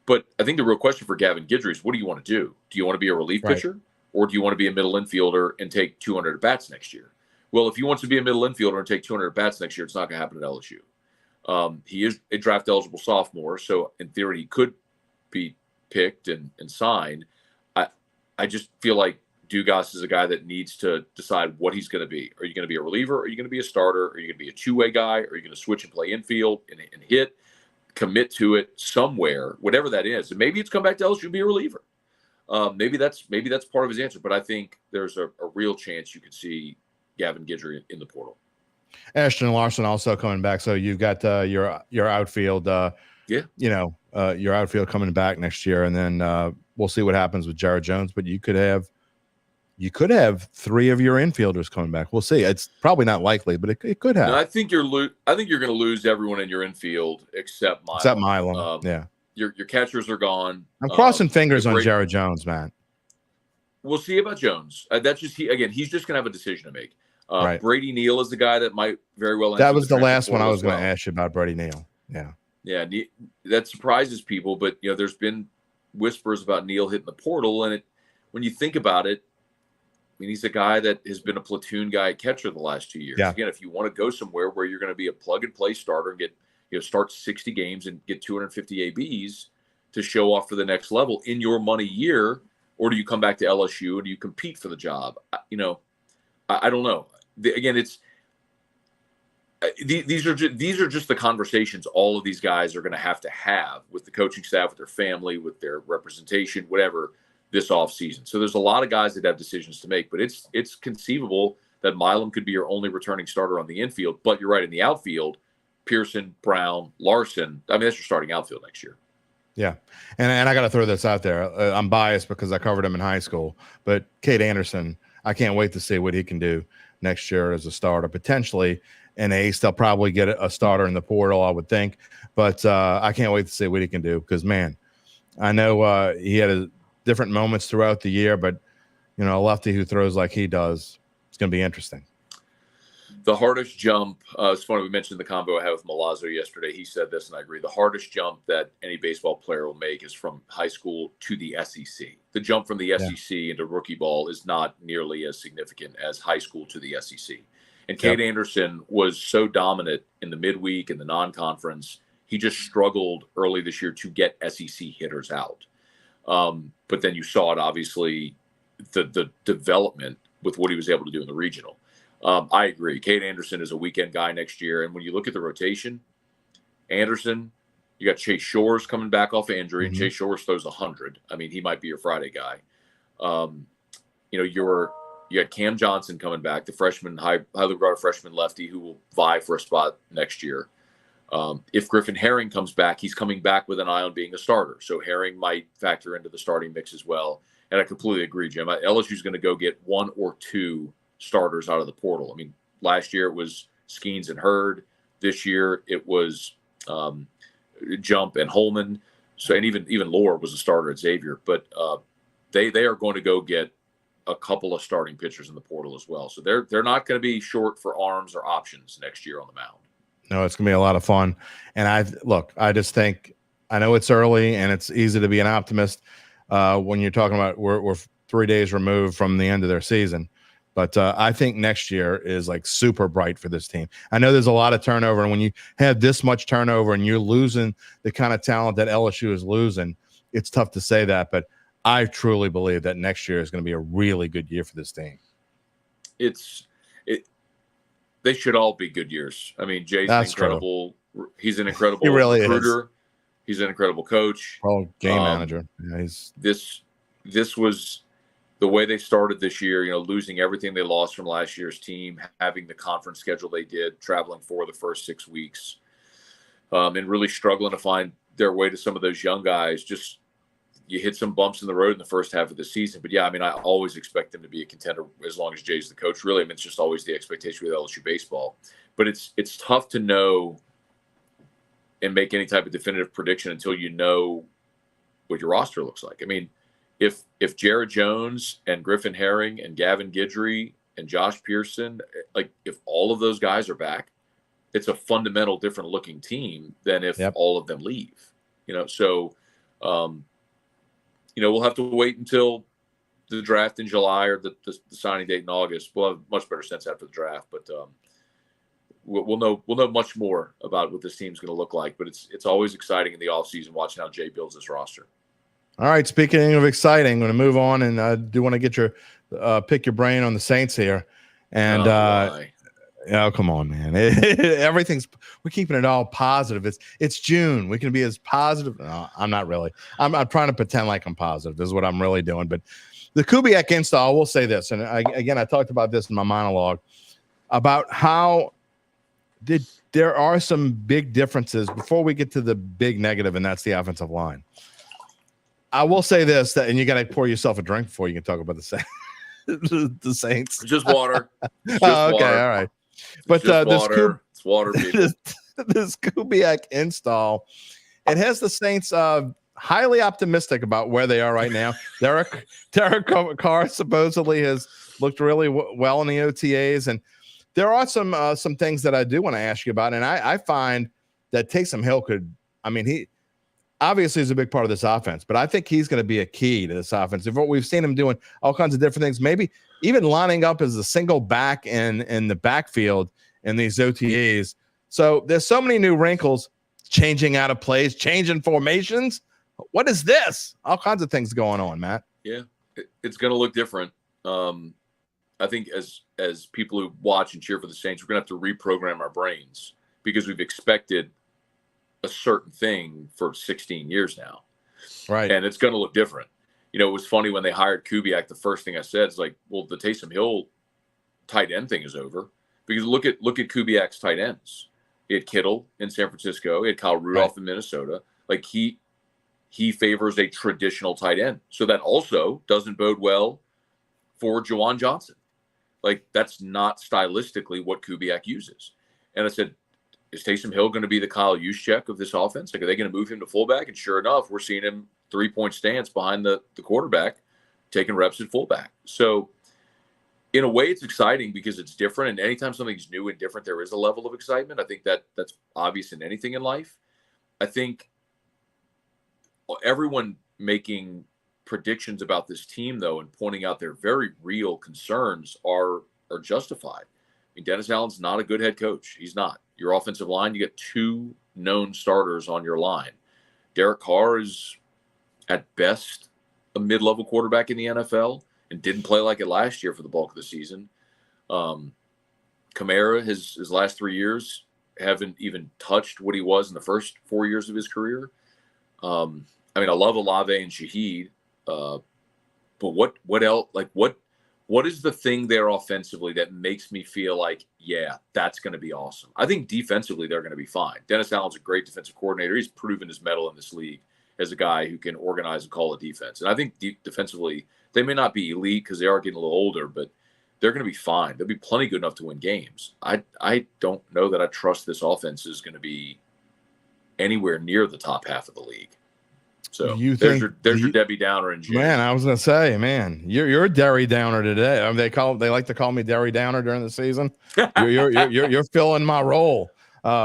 But I think the real question for Gavin Guidry is, what do you want to do? Do you want to be a relief pitcher, or do you want to be a middle infielder and take 200 at-bats next year? Well, if he wants to be a middle infielder and take 200 at-bats next year, it's not going to happen at LSU. He is a draft-eligible sophomore, so in theory he could be picked and signed. I just feel like Dugas is a guy that needs to decide what he's going to be. Are you going to be a reliever? Are you going to be a starter? Are you going to be a two-way guy? Are you going to switch and play infield and hit? Commit to it somewhere, whatever that is. And maybe it's come back to LSU and be a reliever. Maybe that's part of his answer. But I think there's a real chance you could see Gavin Guidry in the portal. Ashton Larson also coming back. So you've got your outfield. Your outfield coming back next year, and then we'll see what happens with Jared Jones. But you could have 3 of your infielders coming back. We'll see. It's probably not likely, but it could happen. No, I think you're going to lose everyone in your infield except Milam. Except Milam. Yeah. Your catchers are gone. I'm crossing fingers on Jared Jones, man. We'll see about Jones. That's just he's just going to have a decision to make. Brady Neal is the guy that might very well. That was the last one I was going to ask you about, Brady Neal. Yeah. Yeah, that surprises people, but there's been whispers about Neal hitting the portal, and when you think about it, I mean, he's a guy that has been a platoon guy at catcher the last 2 years. Yeah. Again, if you want to go somewhere where you're going to be a plug-and-play starter and get start 60 games and get 250 ABs to show off for the next level in your money year, or do you come back to LSU and you compete for the job? I don't know. These are just the conversations all of these guys are going to have with the coaching staff, with their family, with their representation, whatever, this offseason. So there's a lot of guys that have decisions to make, but it's conceivable that Milam could be your only returning starter on the infield. But you're right, in the outfield, Pearson, Brown, Larson, I mean, that's your starting outfield next year. Yeah. And I got to throw this out there. I'm biased because I covered him in high school, but Cade Anderson, I can't wait to see what he can do next year as a starter, potentially an ace. They'll probably get a starter in the portal, I would think, but I can't wait to see what he can do because, man, I know he had different moments throughout the year, but a lefty who throws like he does, it's going to be interesting. The hardest jump, it's funny, we mentioned the combo I had with Milazzo yesterday. He said this, and I agree. The hardest jump that any baseball player will make is from high school to the SEC. The jump from the SEC into rookie ball is not nearly as significant as high school to the SEC. And Cade Anderson was so dominant in the midweek and the non-conference. He just struggled early this year to get SEC hitters out. But then you saw it, obviously, the development with what he was able to do in the regional. I agree. Cade Anderson is a weekend guy next year. And when you look at the rotation, Anderson, you got Chase Shores coming back off injury, and Chase Shores throws 100. I mean, he might be your Friday guy. You got Cam Johnson coming back, the freshman, highly regarded freshman lefty who will vie for a spot next year. If Griffin Herring comes back, he's coming back with an eye on being a starter. So Herring might factor into the starting mix as well. And I completely agree, Jim. LSU's going to go get 1 or 2 starters out of the portal. I mean, last year it was Skeens and Hurd. This year it was Jump and Holman. So, and even Lohr was a starter at Xavier. But they are going to go get a couple of starting pitchers in the portal as well. So they're not going to be short for arms or options next year on the mound. No, it's going to be a lot of fun. And I just think, I know it's early and it's easy to be an optimist when you're talking about we're 3 days removed from the end of their season. But I think next year is like super bright for this team. I know there's a lot of turnover, and when you have this much turnover and you're losing the kind of talent that LSU is losing, it's tough to say that. But I truly believe that next year is going to be a really good year for this team. They should all be good years. I mean, Jay's incredible. True. He's an incredible he really recruiter. Is. He's an incredible coach. Oh, game manager. Yeah, this was the way they started this year, losing everything they lost from last year's team, having the conference schedule they did, traveling for the first 6 weeks, and really struggling to find their way to some of those young guys. Just you hit some bumps in the road in the first half of the season. But, yeah, I mean, I always expect them to be a contender as long as Jay's the coach. Really, I mean, it's just always the expectation with LSU baseball. But it's tough to know and make any type of definitive prediction until you know what your roster looks like. I mean, if Jared Jones and Griffin Herring and Gavin Guidry and Josh Pearson, like if all of those guys are back, it's a fundamental different looking team than if all of them leave. So we'll have to wait until the draft in July or the signing date in August. We'll have much better sense after the draft, but we'll know much more about what this team's going to look like. But it's always exciting in the offseason watching how Jay builds this roster. All right, speaking of exciting, I'm going to move on, and I do want to get your pick your brain on the Saints here. And come on, man, we're keeping it all positive. It's June. We can be as positive. No, I'm not really. I'm trying to pretend like I'm positive. This is what I'm really doing. But the Kubiak install, we'll say this, and I talked about this in my monologue about how there are some big differences before we get to the big negative, and that's the offensive line. I will say this, and you got to pour yourself a drink before you can talk about the Saints. The Saints. Just water. Just okay, water. All right. But it's water. This Kubiak install, it has the Saints highly optimistic about where they are right now. Derek Carr supposedly has looked really well in the OTAs, and there are some things that I do want to ask you about, and I find that Taysom Hill could. I mean, he obviously is a big part of this offense, but I think he's going to be a key to this offense. We've seen him doing all kinds of different things, maybe even lining up as a single back in the backfield in these OTAs. So there's so many new wrinkles, changing out of plays, changing formations. What is this? All kinds of things going on, Matt. Yeah, it's going to look different. I think as people who watch and cheer for the Saints, we're going to have to reprogram our brains because we've expected a certain thing for 16 years now. Right. And it's going to look different. It was funny when they hired Kubiak, the first thing I said is like, well, the Taysom Hill tight end thing is over because look at Kubiak's tight ends. He had Kittle in San Francisco. He had Kyle Rudolph in Minnesota. Like he favors a traditional tight end. So that also doesn't bode well for Juwan Johnson. Like that's not stylistically what Kubiak uses. And I said, is Taysom Hill going to be the Kyle Juszczyk of this offense? Like, are they going to move him to fullback? And sure enough, we're seeing him 3-point stance behind the quarterback, taking reps at fullback. So in a way, it's exciting because it's different. And anytime something's new and different, there is a level of excitement. I think that's obvious in anything in life. I think everyone making predictions about this team, though, and pointing out their very real concerns are justified. I mean, Dennis Allen's not a good head coach. He's not. Your offensive line, you get 2 known starters on your line. Derek Carr is, at best, a mid-level quarterback in the NFL and didn't play like it last year for the bulk of the season. Kamara, his last 3 years, haven't even touched what he was in the first 4 years of his career. I mean, I love Olave and Shaheed, but what else? Like, what is the thing there offensively that makes me feel like, yeah, that's going to be awesome? I think defensively they're going to be fine. Dennis Allen's a great defensive coordinator. He's proven his mettle in this league as a guy who can organize and call a defense. And I think defensively they may not be elite because they are getting a little older, but they're going to be fine. They'll be plenty good enough to win games. I don't know that I trust this offense is going to be anywhere near the top half of the league. So there's your Debbie Downer in June. Man, I was gonna say, man, you're a Derry Downer today. I mean, they like to call me Derry Downer during the season. You're filling my role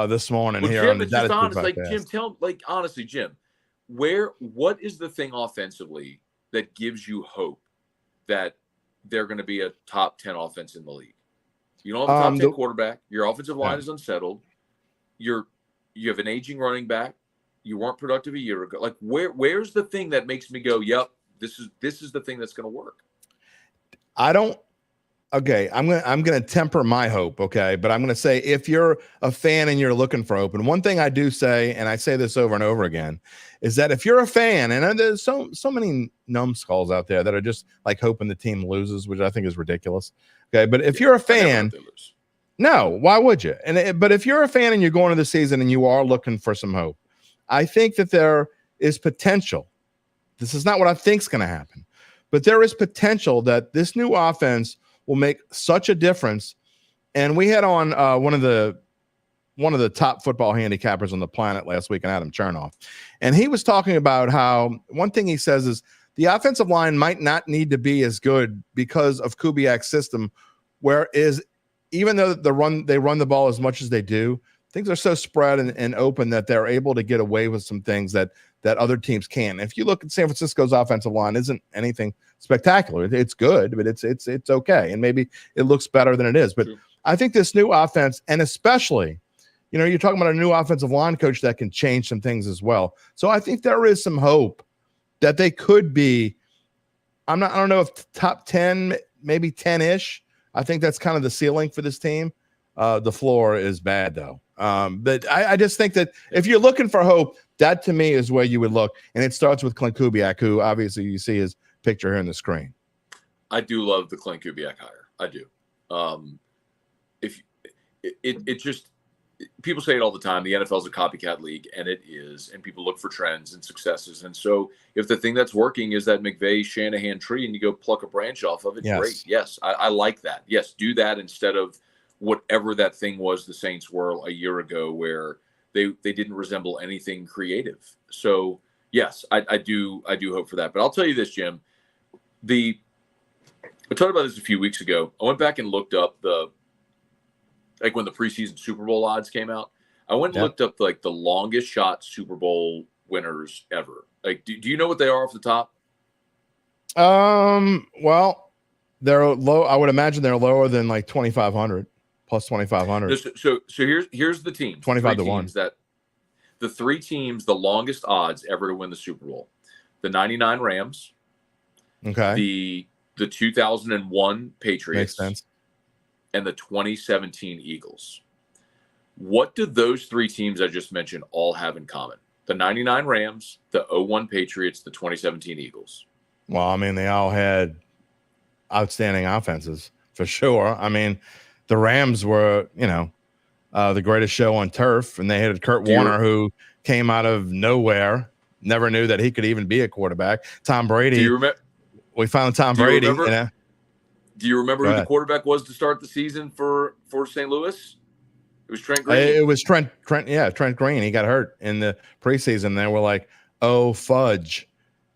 this morning here Jim, on the it's just honest, Dattitude like podcast. Jim, honestly, Jim, what is the thing offensively that gives you hope that they're going to be a top 10 offense in the league. You don't have a top 10 quarterback. Your offensive line is unsettled. You have an aging running back. You weren't productive a year ago. Like, where's the thing that makes me go, yep, this is the thing that's going to work? Okay, I'm gonna temper my hope, okay? But I'm gonna say, if you're a fan and you're looking for hope, and one thing I do say, and I say this over and over again, is that if you're a fan, and there's so many numbskulls out there that are just like hoping the team loses, which I think is ridiculous. Okay, but if you're a fan, no, why would you? But if you're a fan and you're going to the season and you are looking for some hope, I think that there is potential. This is not what I think is going to happen, but there is potential that this new offense will make such a difference. And we had on one of the top football handicappers on the planet last week, and Adam Chernoff, and he was talking about how one thing he says is the offensive line might not need to be as good because of Kubiak's system, whereas even though they run the ball as much as they do, things are so spread and open that they're able to get away with some things that other teams can. If you look at San Francisco's offensive line, isn't anything spectacular. It's good, but it's okay, and maybe it looks better than it is. But I think this new offense, and especially, you're talking about a new offensive line coach that can change some things as well. So I think there is some hope that they could be. I don't know if top 10, maybe 10-ish. I think that's kind of the ceiling for this team. The floor is bad though. But I just think that if you're looking for hope, that to me is where you would look. And it starts with Klint Kubiak, who obviously you see his picture here on the screen. I do love the Klint Kubiak hire. I do. If it just, people say it all the time, the NFL is a copycat league, and it is, and people look for trends and successes. And so if the thing that's working is that McVay-Shanahan tree and you go pluck a branch off of it, great. Yes, I like that. Yes, do that instead of whatever that thing was the Saints were a year ago, where they didn't resemble anything creative. So yes, I do hope for that. But I'll tell you this, Jim, I talked about this a few weeks ago. I went back and looked up when the preseason Super Bowl odds came out. I went and looked up the longest shot Super Bowl winners ever. Like, do you know what they are off the top? Well, they're low. I would imagine they're lower than like 2,500. Plus 2,500. So here's the team. 25-1. That the three teams, the longest odds ever to win the Super Bowl: the '99 Rams, the 2001 Patriots, makes sense, and the 2017 Eagles. What do those three teams I just mentioned all have in common? The '99 Rams, the 2001 Patriots, the 2017 Eagles. Well, I mean, they all had outstanding offenses for sure. I mean, the Rams were, the greatest show on turf, and they had Kurt Warner, who came out of nowhere, never knew that he could even be a quarterback. Tom Brady. We found Tom Brady. Do you remember who the quarterback was to start the season for St. Louis? It was Trent Green. It was Trent Green. He got hurt in the preseason. They were like, oh, fudge.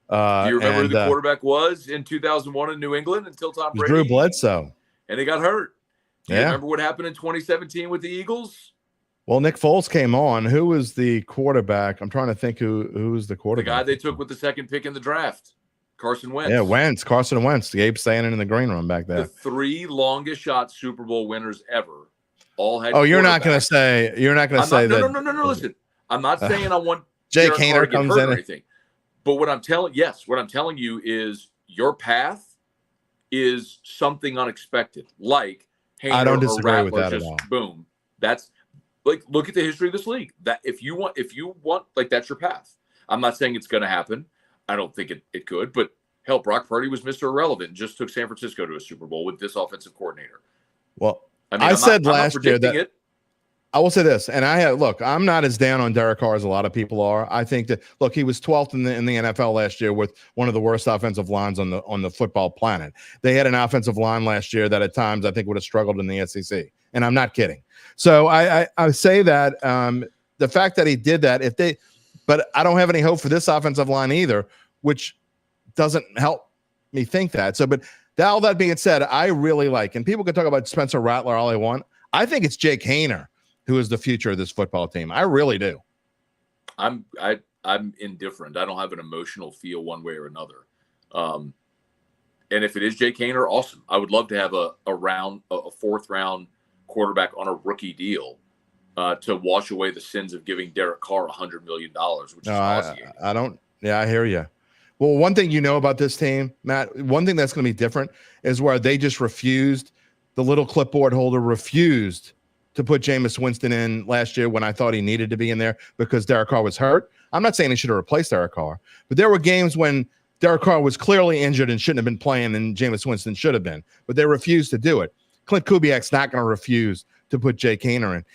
Do you remember who the quarterback was in 2001 in New England until Tom Brady? Drew Bledsoe. And he got hurt. Do you remember what happened in 2017 with the Eagles? Well, Nick Foles came on. Who was the quarterback? I'm trying to think who was the quarterback. The guy they took with the second pick in the draft, Carson Wentz. Yeah, Carson Wentz. Gabe standing in the green room back there. The three longest shot Super Bowl winners ever all had. Oh, you're not going to say that. No. Listen, I'm not saying I want Jake Haener comes in or anything. But what I'm telling you is your path is something unexpected, like Haener, I don't disagree with that at all. Boom. That's like, look at the history of this league. That if you want, like, that's your path. I'm not saying it's going to happen. I don't think it could, but hell, Brock Purdy was Mr. Irrelevant and just took San Francisco to a Super Bowl with this offensive coordinator. Well, I said last year that I will say this, and I'm not as down on Derek Carr as a lot of people are. I think that, he was 12th in the NFL last year with one of the worst offensive lines on the football planet. They had an offensive line last year that at times I think would have struggled in the SEC, and I'm not kidding. So I say that the fact that he did that, but I don't have any hope for this offensive line either, which doesn't help me think that. So, but all that being said, I really like, and people can talk about Spencer Rattler all they want. I think it's Jake Haener who is the future of this football team. I really do. I'm indifferent. I don't have an emotional feel one way or another. And if it is Jake Haener, awesome. I would love to have a fourth round quarterback on a rookie deal to wash away the sins of giving Derek Carr $100 million, which is nauseating. I don't. Yeah, I hear you. Well, one thing you know about this team, Matt, one thing that's going to be different is where they just refused. The little clipboard holder refused to put Jameis Winston in last year when I thought he needed to be in there because Derek Carr was hurt. I'm not saying he should have replaced Derek Carr, but there were games when Derek Carr was clearly injured and shouldn't have been playing, and Jameis Winston should have been, but they refused to do it. Klint Kubiak's not going to refuse to put Jake Haener in.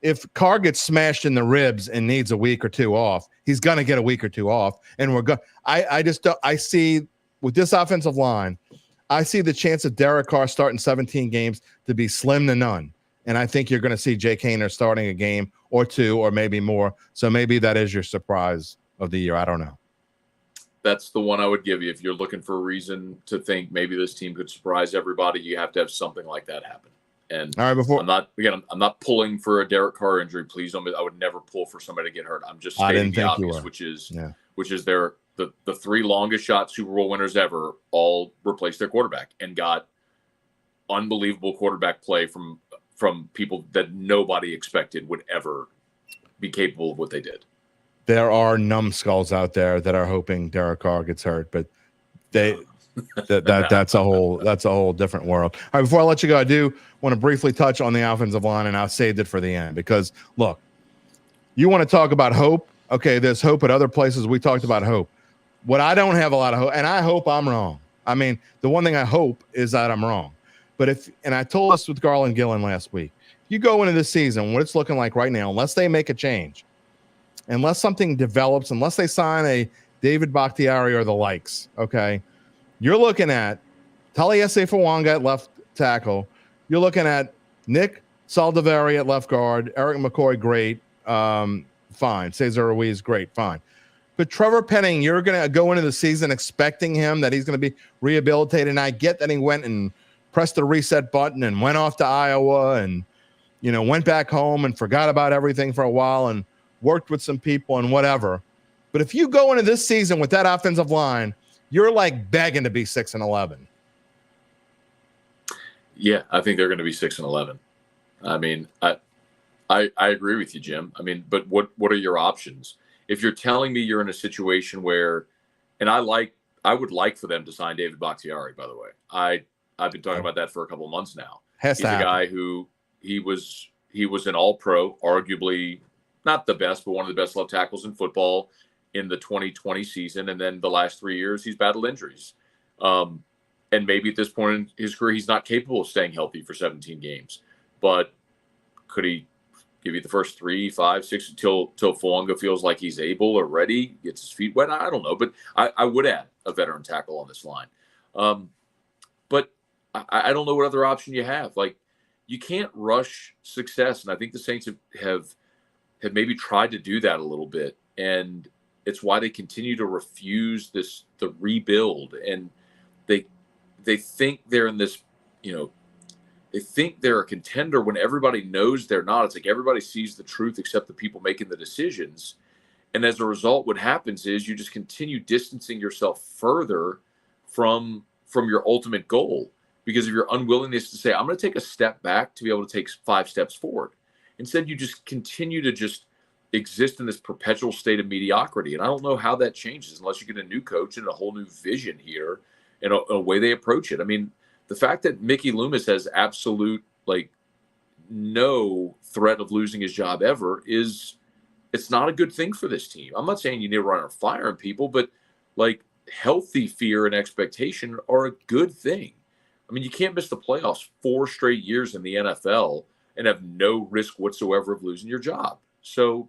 If Carr gets smashed in the ribs and needs a week or two off, he's going to get a week or two off. And we're going. I just don't. I see with this offensive line, I see the chance of Derek Carr starting 17 games to be slim to none. And I think you're going to see Jake Haener starting a game or two or maybe more. So maybe that is your surprise of the year. I don't know. That's the one I would give you. If you're looking for a reason to think maybe this team could surprise everybody, you have to have something like that happen. And all right, I'm not pulling for a Derek Carr injury. Please don't. I would never pull for somebody to get hurt. I'm just stating the obvious, which is the three longest shot Super Bowl winners ever all replaced their quarterback and got unbelievable quarterback play from people that nobody expected would ever be capable of what they did. There are numbskulls out there that are hoping Derek Carr gets hurt, but that's a whole different world. All right, before I let you go, I do want to briefly touch on the offensive line, and I saved it for the end because look, you want to talk about hope. Okay, there's hope at other places. We talked about hope. What I don't have a lot of hope, and I hope I'm wrong. I mean, the one thing I hope is that I'm wrong. But and I told us with Garland Gillen last week, you go into this season, what it's looking like right now, unless they make a change, unless something develops, unless they sign a David Bakhtiari or the likes, okay, you're looking at Taliesin Fawanga at left tackle. You're looking at Nick Saldivari at left guard, Eric McCoy, great, fine. Cesar Ruiz, great, fine. But Trevor Penning, you're going to go into the season expecting him that he's going to be rehabilitated. And I get that he went and pressed the reset button and went off to Iowa and, went back home and forgot about everything for a while and worked with some people and whatever. But if you go into this season with that offensive line, you're like begging to be 6-11. Yeah, I think they're going to be 6-11. I mean, I agree with you, Jim. I mean, but what are your options? If you're telling me you're in a situation where, and I would like for them to sign David Bakhtiari, by the way. I've been talking about that for a couple of months now. He's a guy who he was an all-pro, arguably not the best, but one of the best left tackles in football in the 2020 season. And then the last 3 years, he's battled injuries. And maybe at this point in his career, he's not capable of staying healthy for 17 games. But could he give you the first 3, 5, 6 until Fawanga feels like he's able or ready, gets his feet wet? I don't know. But I would add a veteran tackle on this line. But I don't know what other option you have. Like, you can't rush success. And I think the Saints have maybe tried to do that a little bit. And it's why they continue to refuse the rebuild. And they think they're in this, they think they're a contender when everybody knows they're not. It's like everybody sees the truth except the people making the decisions. And as a result, what happens is you just continue distancing yourself further from your ultimate goal because of your unwillingness to say, I'm going to take a step back to be able to take 5 steps forward. Instead, you just continue to just exist in this perpetual state of mediocrity. And I don't know how that changes unless you get a new coach and a whole new vision here and a way they approach it. I mean, the fact that Mickey Loomis has absolute, no threat of losing his job ever it's not a good thing for this team. I'm not saying you need to run or firing people, but healthy fear and expectation are a good thing. I mean, you can't miss the playoffs 4 straight years in the NFL and have no risk whatsoever of losing your job. So,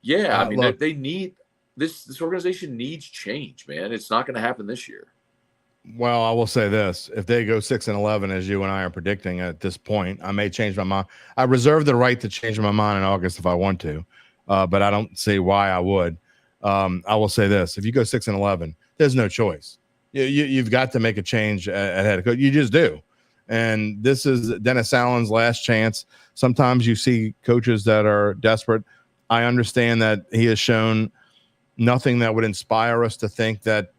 yeah, I mean, they need this organization needs change, man. It's not going to happen this year. Well, I will say this. If they go 6-11, as you and I are predicting at this point, I may change my mind. I reserve the right to change my mind in August if I want to, but I don't see why I would. I will say this. If you go 6-11, there's no choice. You've got to make a change at head coach. You just do. And this is Dennis Allen's last chance. Sometimes you see coaches that are desperate. I understand that he has shown nothing that would inspire us to think that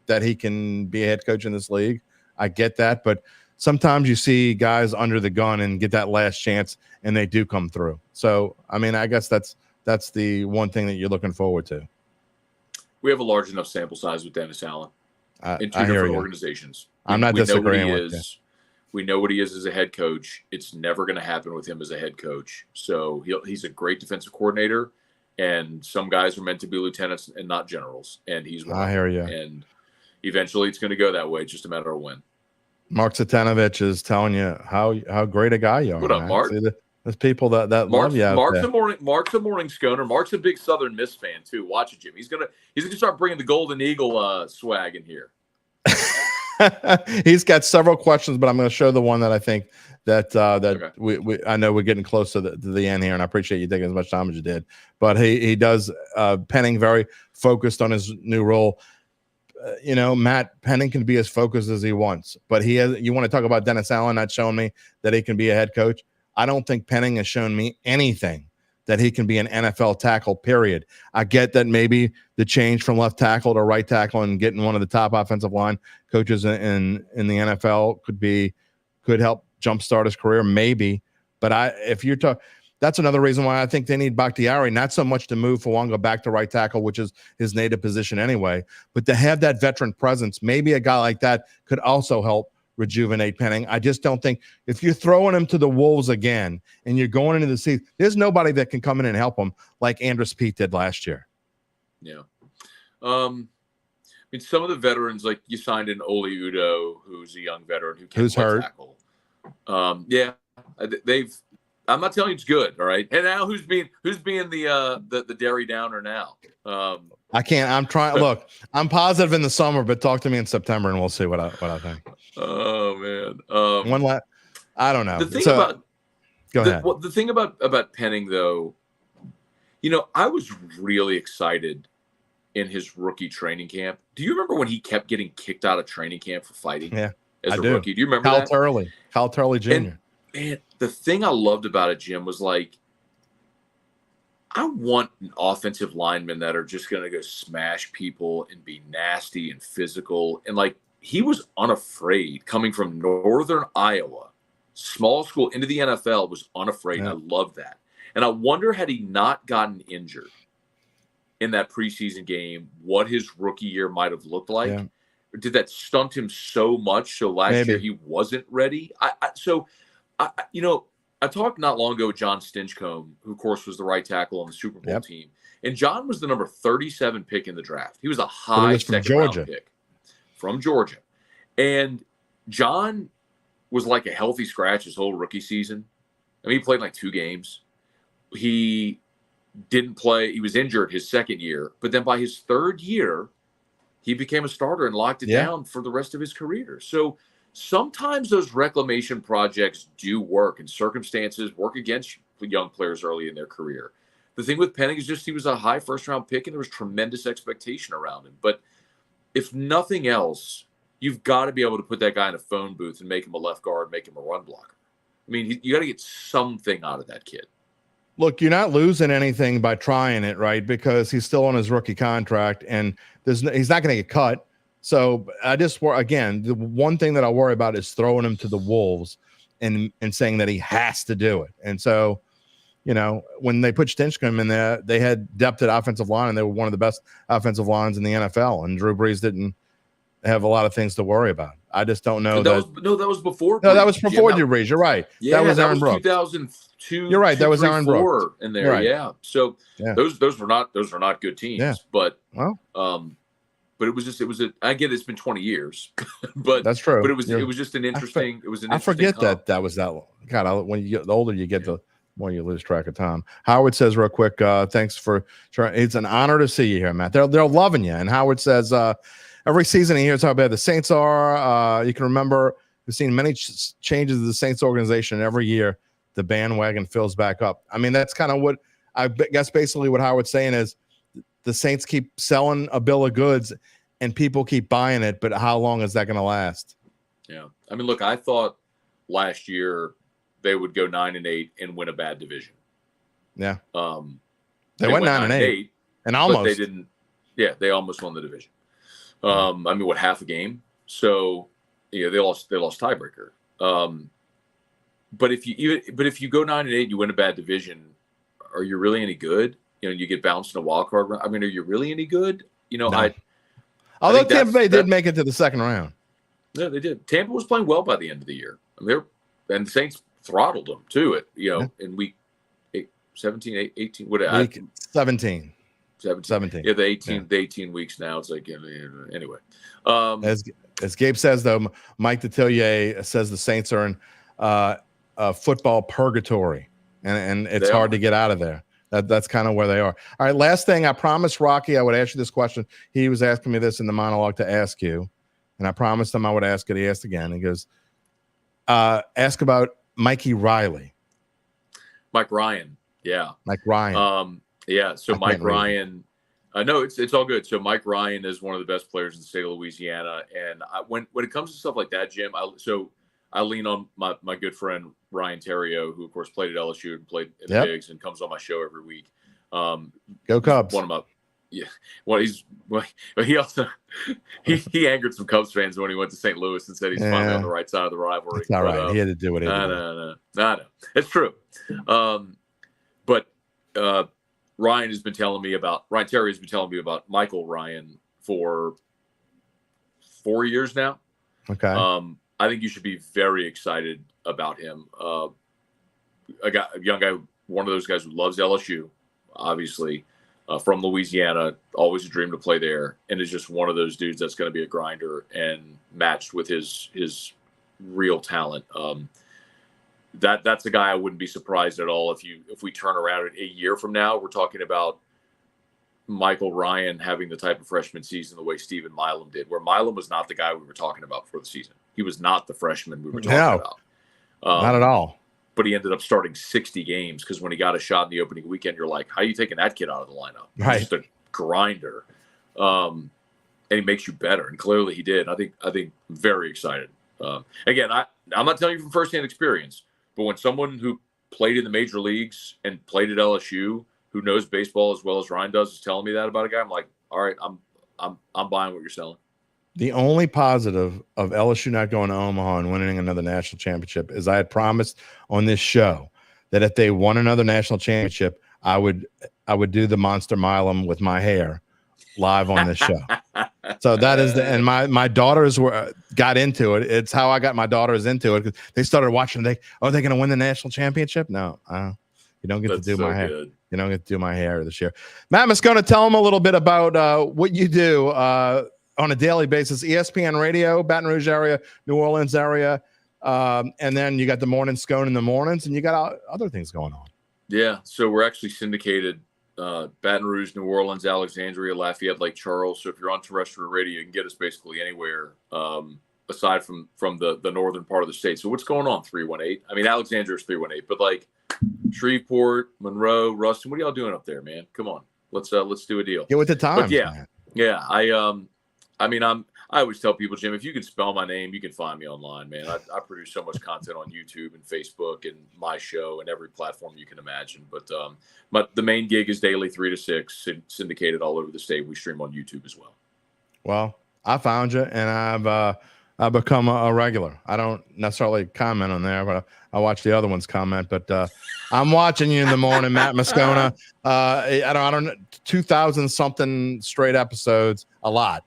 that he can be a head coach in this league. I get that, but sometimes you see guys under the gun and get that last chance, and they do come through. So, I mean, I guess that's the one thing that you're looking forward to. We have a large enough sample size with Dennis Allen in two different organizations. I'm not disagreeing with you. We know what he is as a head coach. It's never going to happen with him as a head coach. So he's a great defensive coordinator, and some guys are meant to be lieutenants and not generals. And he's one. I hear you. And eventually it's going to go that way. It's just a matter of when. Mark Satanovich is telling you how great a guy you are. What up, Mark? See, there's people that love you. Mark's a morning Sconer. Mark's a big Southern Miss fan too. Watch it, Jim. He's gonna start bringing the Golden Eagle swag in here. He's got several questions, but I'm going to show the one that I think that okay. I know we're getting close to the end here, and I appreciate you taking as much time as you did. But he does Penning very focused on his new role. Matt, Penning can be as focused as he wants, but you want to talk about Dennis Allen not showing me that he can be a head coach? I don't think Penning has shown me anything that he can be an NFL tackle, period. I get that maybe the change from left tackle to right tackle and getting one of the top offensive line coaches in the NFL could help jumpstart his career, maybe. But that's another reason why I think they need Bakhtiari, not so much to move Fuanga back to right tackle, which is his native position anyway, but to have that veteran presence. Maybe a guy like that could also help rejuvenate Penning. I just don't think if you're throwing him to the Wolves again and you're going into the season, there's nobody that can come in and help him like Andrus Peat did last year. Yeah. I mean, some of the veterans, like you signed in Oli Udo, who's a young veteran who's hurt. Tackle. Yeah, I'm not telling you it's good, all right. And now who's being the Derry Downer now? I can't. I'm trying. Look, I'm positive in the summer, but talk to me in September, and we'll see what I think. Oh man, I don't know. Go ahead. The thing about Penning, though, I was really excited in his rookie training camp. Do you remember when he kept getting kicked out of training camp for fighting? Yeah, as a rookie. Do you remember that? Kyle Turley Jr. And, man, the thing I loved about it, Jim, was like, I want an offensive lineman that are just going to go smash people and be nasty and physical. And like, he was unafraid coming from Northern Iowa, small school into the NFL, was unafraid. Yeah. And I love that. And I wonder, had he not gotten injured in that preseason game, what his rookie year might have looked like. Yeah. Or did that stunt him so much so last year he wasn't ready? I talked not long ago with John Stinchcomb, who, of course, was the right tackle on the Super Bowl team. And John was the number 37 pick in the draft. He was a high second-round pick from Georgia. And John was like a healthy scratch his whole rookie season. I mean, he played like 2 games. He didn't play. He was injured his second year. But then by his third year, he became a starter and locked it down for the rest of his career. So sometimes those reclamation projects do work, and circumstances work against young players early in their career. The thing with Penning is just he was a high first-round pick, and there was tremendous expectation around him. But if nothing else, you've got to be able to put that guy in a phone booth and make him a left guard, make him a run blocker. I mean, you got to get something out of that kid. Look, you're not losing anything by trying it, right? Because he's still on his rookie contract, and he's not going to get cut. So I just again, the one thing that I worry about is throwing him to the Wolves and saying that he has to do it. And so, when they put Stinchcomb in there, they had depth at offensive line, and they were one of the best offensive lines in the NFL. And Drew Brees didn't have a lot of things to worry about. I just don't know. That was before. No, that was before Drew Brees. You're right. Yeah, that was Aaron Brooks. 2002. You're right. That was Aaron Brooks in there. Right. Yeah. So those were not good teams. Yeah. But but I get it's been 20 years, but that's true. But it was just an interesting. I forget that was that long. God, when you get the older you get, the more you lose track of time. Howard says real quick, thanks for trying. It's an honor to see you here, Matt. They're loving you. And Howard says every season he hears how bad the Saints are. You can remember we've seen many changes to the Saints organization every year. The bandwagon fills back up. I mean, that's kind of what I guess basically what Howard's saying is the Saints keep selling a bill of goods and people keep buying it, but how long is that going to last? Yeah. I mean, look, I thought last year they would go 9-8 and win a bad division. Yeah. They went 9-8 and almost. But they didn't. Yeah, they almost won the division. I mean, what, half a game? So, they lost tiebreaker. But if you go 9-8, you win a bad division, are you really any good? You get bounced in a wild card round. I mean, are you really any good? No. Although Tampa Bay did make it to the second round. Yeah, they did. Tampa was playing well by the end of the year. I mean, and the Saints throttled them to it, in week 17, 18, what? Week 17. 17. Yeah, the 18 weeks now. It's like, anyway. As Gabe says, though, Mike Detillier says the Saints are in football purgatory, and it's hard to get out of there. That's kind of where they are. All right, last thing. I promised Rocky I would ask you this question. He was asking me this in the monologue to ask you, and I promised him I would ask it. He asked again. He goes, ask about Mikey Riley. Mike Ryan. Yeah. Mike Ryan. Yeah. So Mike Ryan, no, it's all good. So Mike Ryan is one of the best players in the state of Louisiana. And when it comes to stuff like that, Jim, I lean on my good friend Ryan Terrio, who of course played at LSU and played in the Bigs and comes on my show every week. Go Cubs. One of my, yeah. Well, he also he angered some Cubs fans when he went to St. Louis and said he's finally on the right side of the rivalry. That's all right. He had to do what he did. No. It's true. But Ryan Terry has been telling me about Michael Ryan for 4 years now. Okay. I think you should be very excited about him. A young guy, one of those guys who loves LSU, obviously, from Louisiana, always a dream to play there, and is just one of those dudes that's going to be a grinder and matched with his real talent. That's a guy I wouldn't be surprised at all if we turn around a year from now. We're talking about Michael Ryan having the type of freshman season the way Stephen Milam did, where Milam was not the guy we were talking about for the season. He was not the freshman we were talking about. Not at all. But he ended up starting 60 games because when he got a shot in the opening weekend, you're like, how are you taking that kid out of the lineup? Right. He's just a grinder. And he makes you better. And clearly he did. I think I'm very excited. Again, I'm not telling you from firsthand experience, but when someone who played in the major leagues and played at LSU, who knows baseball as well as Ryan does, is telling me that about a guy, I'm like, all right, I'm buying what you're selling. The only positive of LSU not going to Omaha and winning another national championship is I had promised on this show that if they won another national championship, I would do the Monster Milam with my hair live on this show. So that is and my daughters got into it. It's how I got my daughters into it, because they started watching. Are they going to win the national championship? No, you don't get to do my hair. Good. You don't get to do my hair this year. Matt Moscona, tell them a little bit about what you do on a daily basis. ESPN Radio, Baton Rouge area, New Orleans area, and then you got the morning scone in the mornings, and you got other things going on. Yeah, so we're actually syndicated Baton Rouge, New Orleans, Alexandria, Lafayette, Lake Charles. So if you're on terrestrial radio, you can get us basically anywhere aside from the northern part of the state. So what's going on, 318? I mean, Alexandria is 318, but like Shreveport, Monroe, Ruston, what are y'all doing up there, man? Come on, let's do a deal. Get with the times. But yeah. I always tell people, Jim, if you can spell my name, you can find me online, man. I produce so much content on YouTube and Facebook and my show and every platform you can imagine. But the main gig is daily 3 to 6, syndicated all over the state. We stream on YouTube as well. Well, I found you, and I've become a regular. I don't necessarily comment on there, but I watch the other ones comment. But I'm watching you in the morning, Matt Moscona. I don't 2,000 something straight episodes, a lot.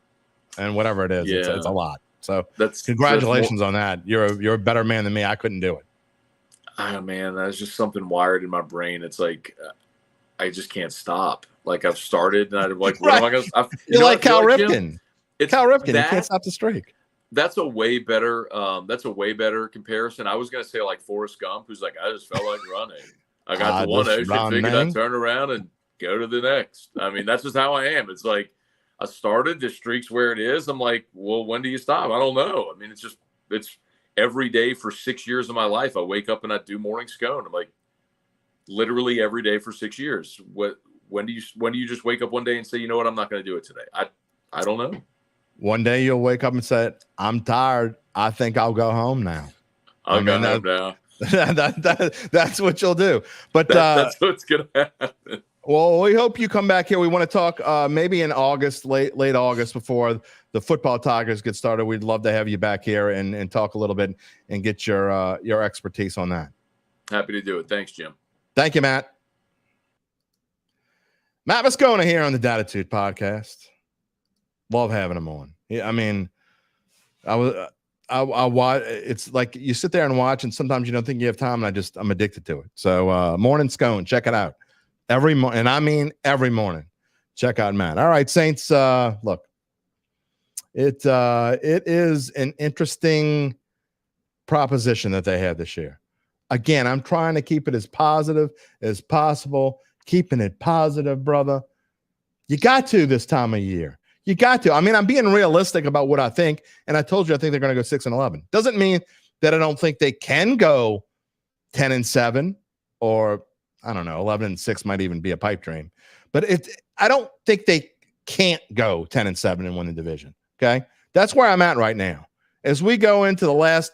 And whatever it is, it's a lot. So congratulations on that. You're a better man than me. I couldn't do it. Oh man, that's just something wired in my brain. It's like I just can't stop. Like I've started, and I'm like, what am I going to? You're like Cal Ripken. Cal Ripken. You can't stop the streak. That's a way better. That's a way better comparison. I was going to say like Forrest Gump, who's like, I just felt like running. I got to one ocean, figured I'd turn around and go to the next. I mean, that's just how I am. It's like, I started, the streak's where it is. I'm like, well, when do you stop? I don't know. I mean, it's every day for 6 years of my life. I wake up and I do morning scone. I'm like, literally every day for 6 years. When do you just wake up one day and say, you know what, I'm not going to do it today? I don't know. One day you'll wake up and say, I'm tired. I think I'll go home now. I'll go home now. That's what you'll do. But that's what's going to happen. Well, we hope you come back here. We want to talk maybe in August, late August, before the football Tigers get started, we'd love to have you back here and talk a little bit and get your expertise on that. Happy to do it. Thanks, Jim. Thank you, Matt. Matt Moscona here on the Dattitude podcast. Love having him on. I mean, I watch. It's like you sit there and watch, and sometimes you don't think you have time, and I'm addicted to it. So, Morning Scone, check it out every morning, and I mean every morning. Check out Matt. All right, Saints. Look, it is an interesting proposition that they had this year. Again, I'm trying to keep it as positive as possible. Keeping it positive, brother. You got to this time of year. You got to. I mean, I'm being realistic about what I think, and I told you I think they're going to go 6-11. Doesn't mean that I don't think they can go 10-7, or I don't know, 11-6 might even be a pipe dream. But I don't think they can't go 10-7 and win the division. Okay, that's where I'm at right now. As we go into the last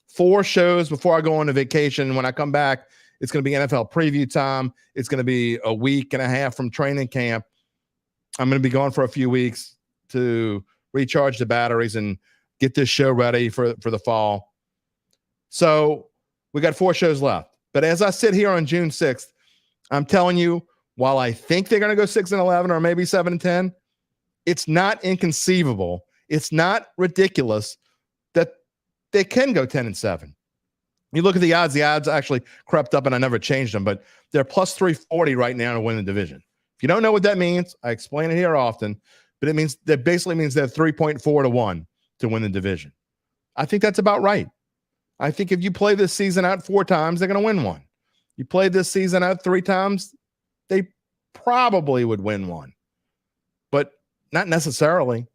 4 shows before I go on a vacation, when I come back, it's going to be NFL preview time. It's going to be a week and a half from training camp. I'm going to be gone for a few weeks to recharge the batteries and get this show ready for the fall. So we got 4 shows left. But as I sit here on June 6th, I'm telling you, while I think they're going to go 6-11 or maybe 7-10, it's not inconceivable. It's not ridiculous that they can go 10-7. You look at the odds actually crept up, and I never changed them, but they're plus 340 right now to win the division. If you don't know what that means, I explain it here often, but it means that basically means they're 3.4 to 1 to win the division. I think that's about right. I think if you play this season out 4 times, they're going to win 1. You play this season out 3 times, they probably would win 1, but not necessarily.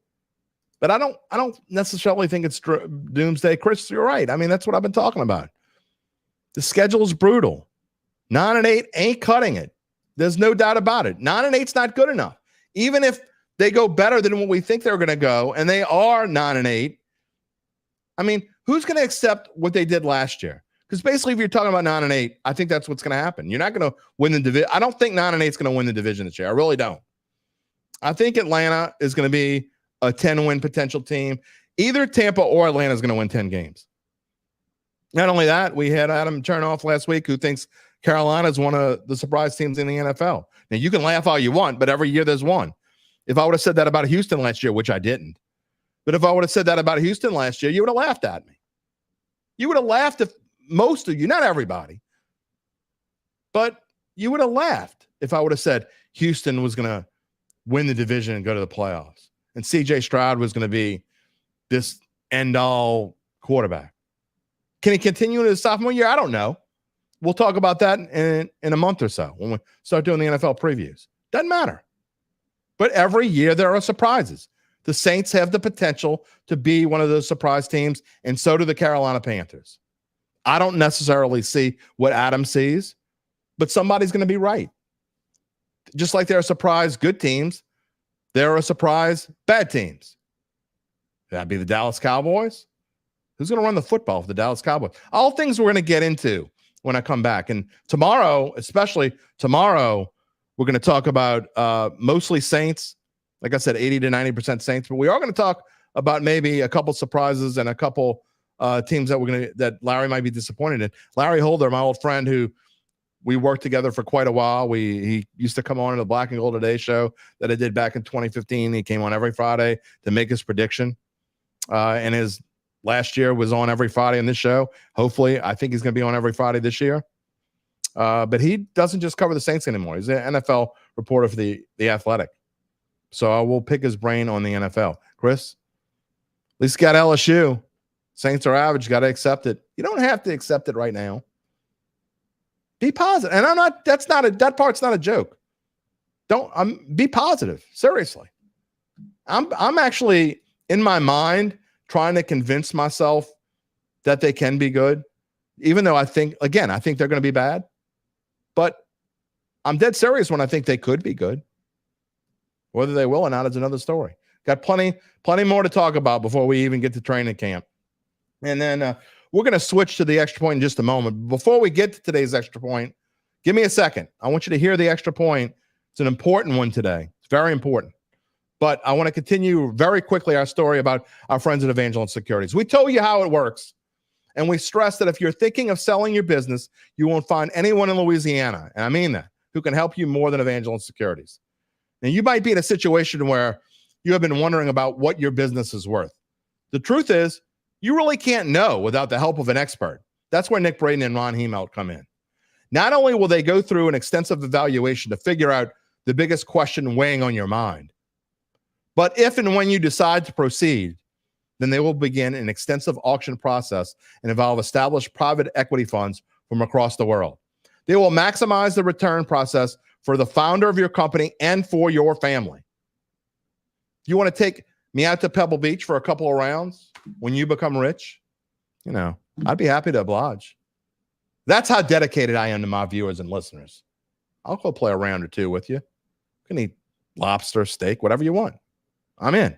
But I don't necessarily think it's doomsday. Chris, you're right. I mean, that's what I've been talking about. The schedule is brutal. 9-8 ain't cutting it. There's no doubt about it. 9-8's not good enough. Even if they go better than what we think they're going to go, and they are 9-8, I mean, who's going to accept what they did last year? Because basically, if you're talking about 9-8, I think that's what's going to happen. You're not going to win the division. I don't think 9-8 is going to win the division this year. I really don't. I think Atlanta is going to be a 10-win potential team. Either Tampa or Atlanta is going to win 10 games. Not only that, we had Adam Chernoff last week who thinks Carolina is one of the surprise teams in the NFL. Now, you can laugh all you want, but every year there's one. If I would have said that about Houston last year, which I didn't, but if I would have said that about Houston last year, you would have laughed at me. You would have laughed if most of you, not everybody, but you would have laughed if I would have said Houston was going to win the division and go to the playoffs, and C.J. Stroud was going to be this end-all quarterback. Can he continue in his sophomore year? I don't know. We'll talk about that in a month or so when we start doing the NFL previews. Doesn't matter. But every year there are surprises. The Saints have the potential to be one of those surprise teams, and so do the Carolina Panthers. I don't necessarily see what Adam sees, but somebody's going to be right. Just like there are surprise good teams, there are surprise bad teams. That'd be the Dallas Cowboys. Who's going to run the football for the Dallas Cowboys? All things we're going to get into when I come back. And tomorrow, especially tomorrow, we're going to talk about mostly Saints. Like I said, 80 to 90% Saints. But we are going to talk about maybe a couple surprises and a couple teams that Larry might be disappointed in. Larry Holder, my old friend who we worked together for quite a while. He used to come on the Black and Gold Today show that I did back in 2015. He came on every Friday to make his prediction. And his last year was on every Friday on this show. Hopefully, I think he's going to be on every Friday this year. But he doesn't just cover the Saints anymore. He's an NFL reporter for the Athletic. So I will pick his brain on the NFL. Chris, at least got LSU. Saints are average. Got to accept it. You don't have to accept it right now. Be positive. And that part's not a joke. Be positive. Seriously. I'm actually in my mind trying to convince myself that they can be good, even though I think they're going to be bad. But I'm dead serious when I think they could be good. Whether they will or not is another story. Got plenty more to talk about before we even get to training camp. And then we're going to switch to the extra point in just a moment. Before we get to today's extra point, give me a second. I want you to hear the extra point. It's an important one today. It's very important. But I want to continue very quickly our story about our friends at Evangeline Securities. We told you how it works, and we stress that if you're thinking of selling your business, you won't find anyone in Louisiana, and I mean that, who can help you more than Evangeline Securities. Now, you might be in a situation where you have been wondering about what your business is worth. The truth is, you really can't know without the help of an expert. That's where Nick Braden and Ron Hemelt come in. Not only will they go through an extensive evaluation to figure out the biggest question weighing on your mind, but if and when you decide to proceed, then they will begin an extensive auction process and involve established private equity funds from across the world. They will maximize the return process for the founder of your company and for your family. You want to take me out to Pebble Beach for a couple of rounds when you become rich? You know, I'd be happy to oblige. That's how dedicated I am to my viewers and listeners. I'll go play a round or two with you. You can eat lobster, steak, whatever you want. I'm in.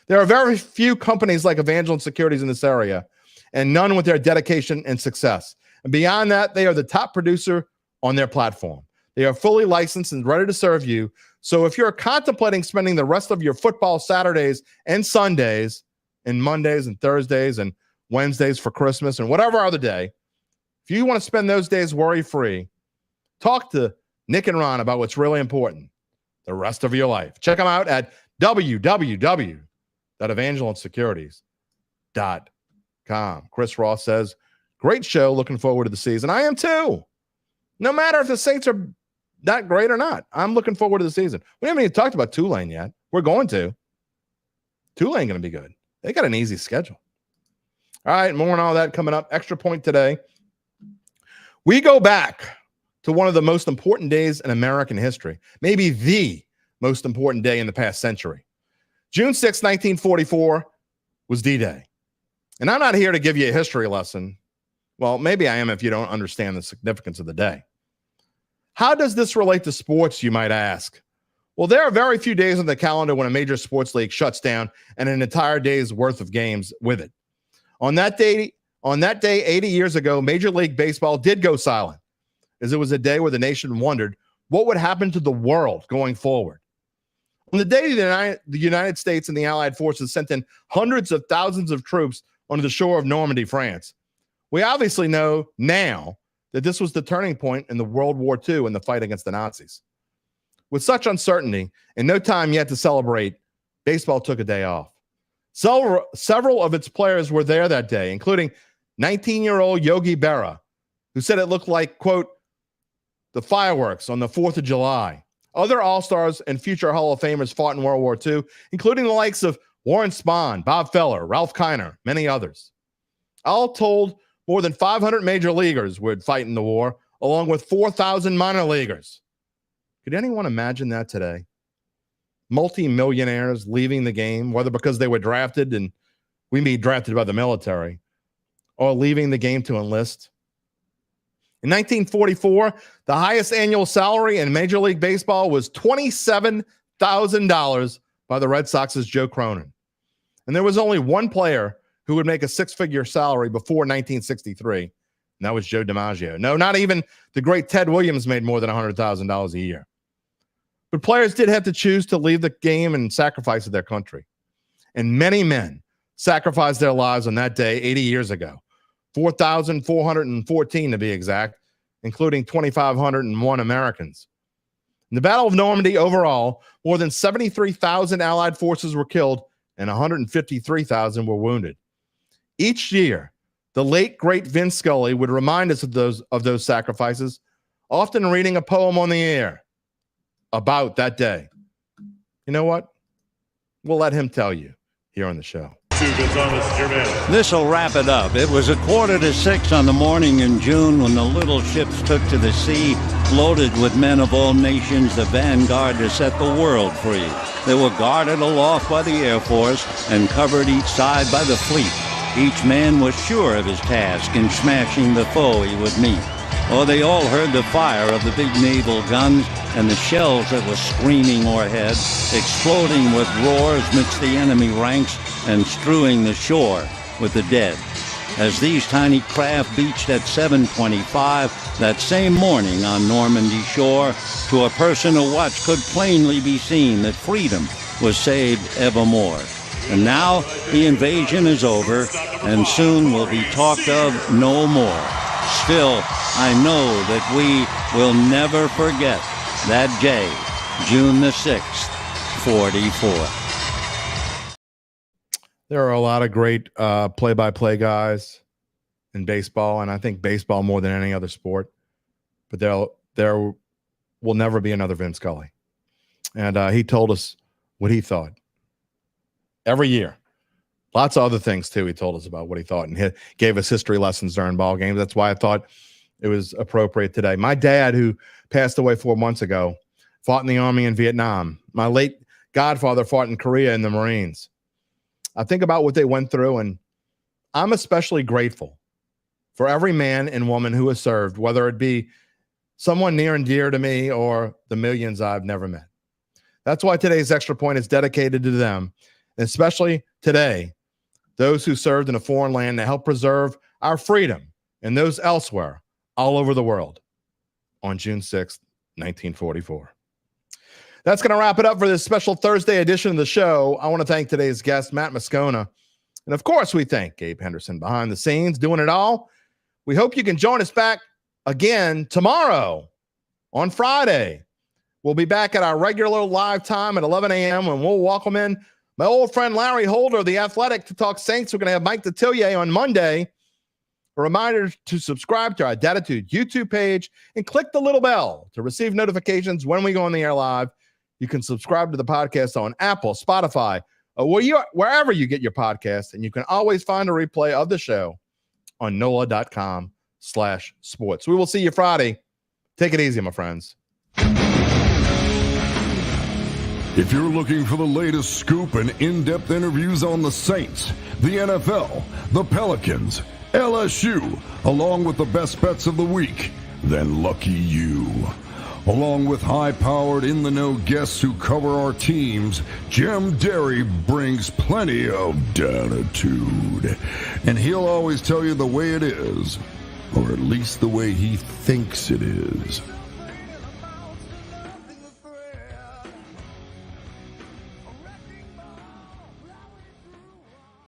There are very few companies like Evangeline Securities in this area, and none with their dedication and success. And beyond that, they are the top producer on their platform. They are fully licensed and ready to serve you. So if you're contemplating spending the rest of your football Saturdays and Sundays and Mondays and Thursdays and Wednesdays for Christmas and whatever other day, if you want to spend those days worry-free, talk to Nick and Ron about what's really important the rest of your life. Check them out at www.evangelinesecurities.com. Chris Ross says, great show. Looking forward to the season. I am too. No matter if the Saints are not great or not, I'm looking forward to the season. We haven't even talked about Tulane yet. We're going to. Tulane going to be good. They got an easy schedule. All right, more on all that coming up. Extra point today. We go back to one of the most important days in American history, maybe the most important day in the past century. June 6, 1944 was D-Day. And I'm not here to give you a history lesson. Well, maybe I am if you don't understand the significance of the day. How does this relate to sports, you might ask? Well, there are very few days on the calendar when a major sports league shuts down and an entire day's worth of games with it. On that day, 80 years ago, Major League Baseball did go silent, as it was a day where the nation wondered what would happen to the world going forward. On the day the United States and the Allied forces sent in hundreds of thousands of troops onto the shore of Normandy, France, we obviously know now that this was the turning point in the World War II and the fight against the Nazis. With such uncertainty and no time yet to celebrate, baseball took a day off. Several of its players were there that day, including 19-year-old Yogi Berra, who said it looked like, quote, the fireworks on the 4th of July. Other All-Stars and future Hall of Famers fought in World War II, including the likes of Warren Spahn, Bob Feller, Ralph Kiner, many others. All told, more than 500 major leaguers would fight in the war, along with 4,000 minor leaguers. Could anyone imagine that today? Multi-millionaires leaving the game, whether because they were drafted, and we mean drafted by the military, or leaving the game to enlist. In 1944, the highest annual salary in Major League Baseball was $27,000 by the Red Sox's Joe Cronin. And there was only one player who would make a six-figure salary before 1963, and that was Joe DiMaggio. No, not even the great Ted Williams made more than $100,000 a year. But players did have to choose to leave the game and sacrifice to their country. And many men sacrificed their lives on that day 80 years ago. 4,414 to be exact, including 2,501 Americans. In the Battle of Normandy overall, more than 73,000 Allied forces were killed and 153,000 were wounded. Each year, the late, great Vin Scully would remind us of those sacrifices, often reading a poem on the air about that day. You know what? We'll let him tell you here on the show. This will wrap it up. It was 5:45 on the morning in June when the little ships took to the sea, loaded with men of all nations, the vanguard to set the world free. They were guarded aloft by the Air Force and covered each side by the fleet. Each man was sure of his task in smashing the foe he would meet. Oh, they all heard the fire of the big naval guns and the shells that were screaming o'erhead, exploding with roars midst the enemy ranks and strewing the shore with the dead. As these tiny craft beached at 7:25 that same morning on Normandy shore, to a person who watched could plainly be seen that freedom was saved evermore. And now the invasion is over, and soon will be talked of no more. Still, I know that we will never forget that day, June the 6th, 44. There are a lot of great play-by-play guys in baseball, and I think baseball more than any other sport. But there will never be another Vin Scully. And he told us what he thought. Every year. Lots of other things, too, he told us about what he thought. And he gave us history lessons during ball games. That's why I thought it was appropriate today. My dad, who passed away 4 months ago, fought in the Army in Vietnam. My late godfather fought in Korea in the Marines. I think about what they went through, and I'm especially grateful for every man and woman who has served, whether it be someone near and dear to me or the millions I've never met. That's why today's Extra Point is dedicated to them, especially today, those who served in a foreign land to help preserve our freedom and those elsewhere all over the world on June 6th, 1944. That's going to wrap it up for this special Thursday edition of the show. I want to thank today's guest, Matt Moscona. And of course, we thank Gabe Henderson behind the scenes doing it all. We hope you can join us back again tomorrow on Friday. We'll be back at our regular live time at 11 a.m. and we'll welcome in my old friend Larry Holder of The Athletic to talk Saints. We're going to have Mike Detillier on Monday. A reminder to subscribe to our Dattitude YouTube page and click the little bell to receive notifications when we go on the air live. You can subscribe to the podcast on Apple, Spotify, or wherever you get your podcast. And you can always find a replay of the show on NOLA.com/sports. We will see you Friday. Take it easy, my friends. If you're looking for the latest scoop and in-depth interviews on the Saints, the NFL, the Pelicans, LSU, along with the best bets of the week, then lucky you. Along with high-powered, in-the-know guests who cover our teams, Jim Derry brings plenty of Dattitude. And he'll always tell you the way it is, or at least the way he thinks it is.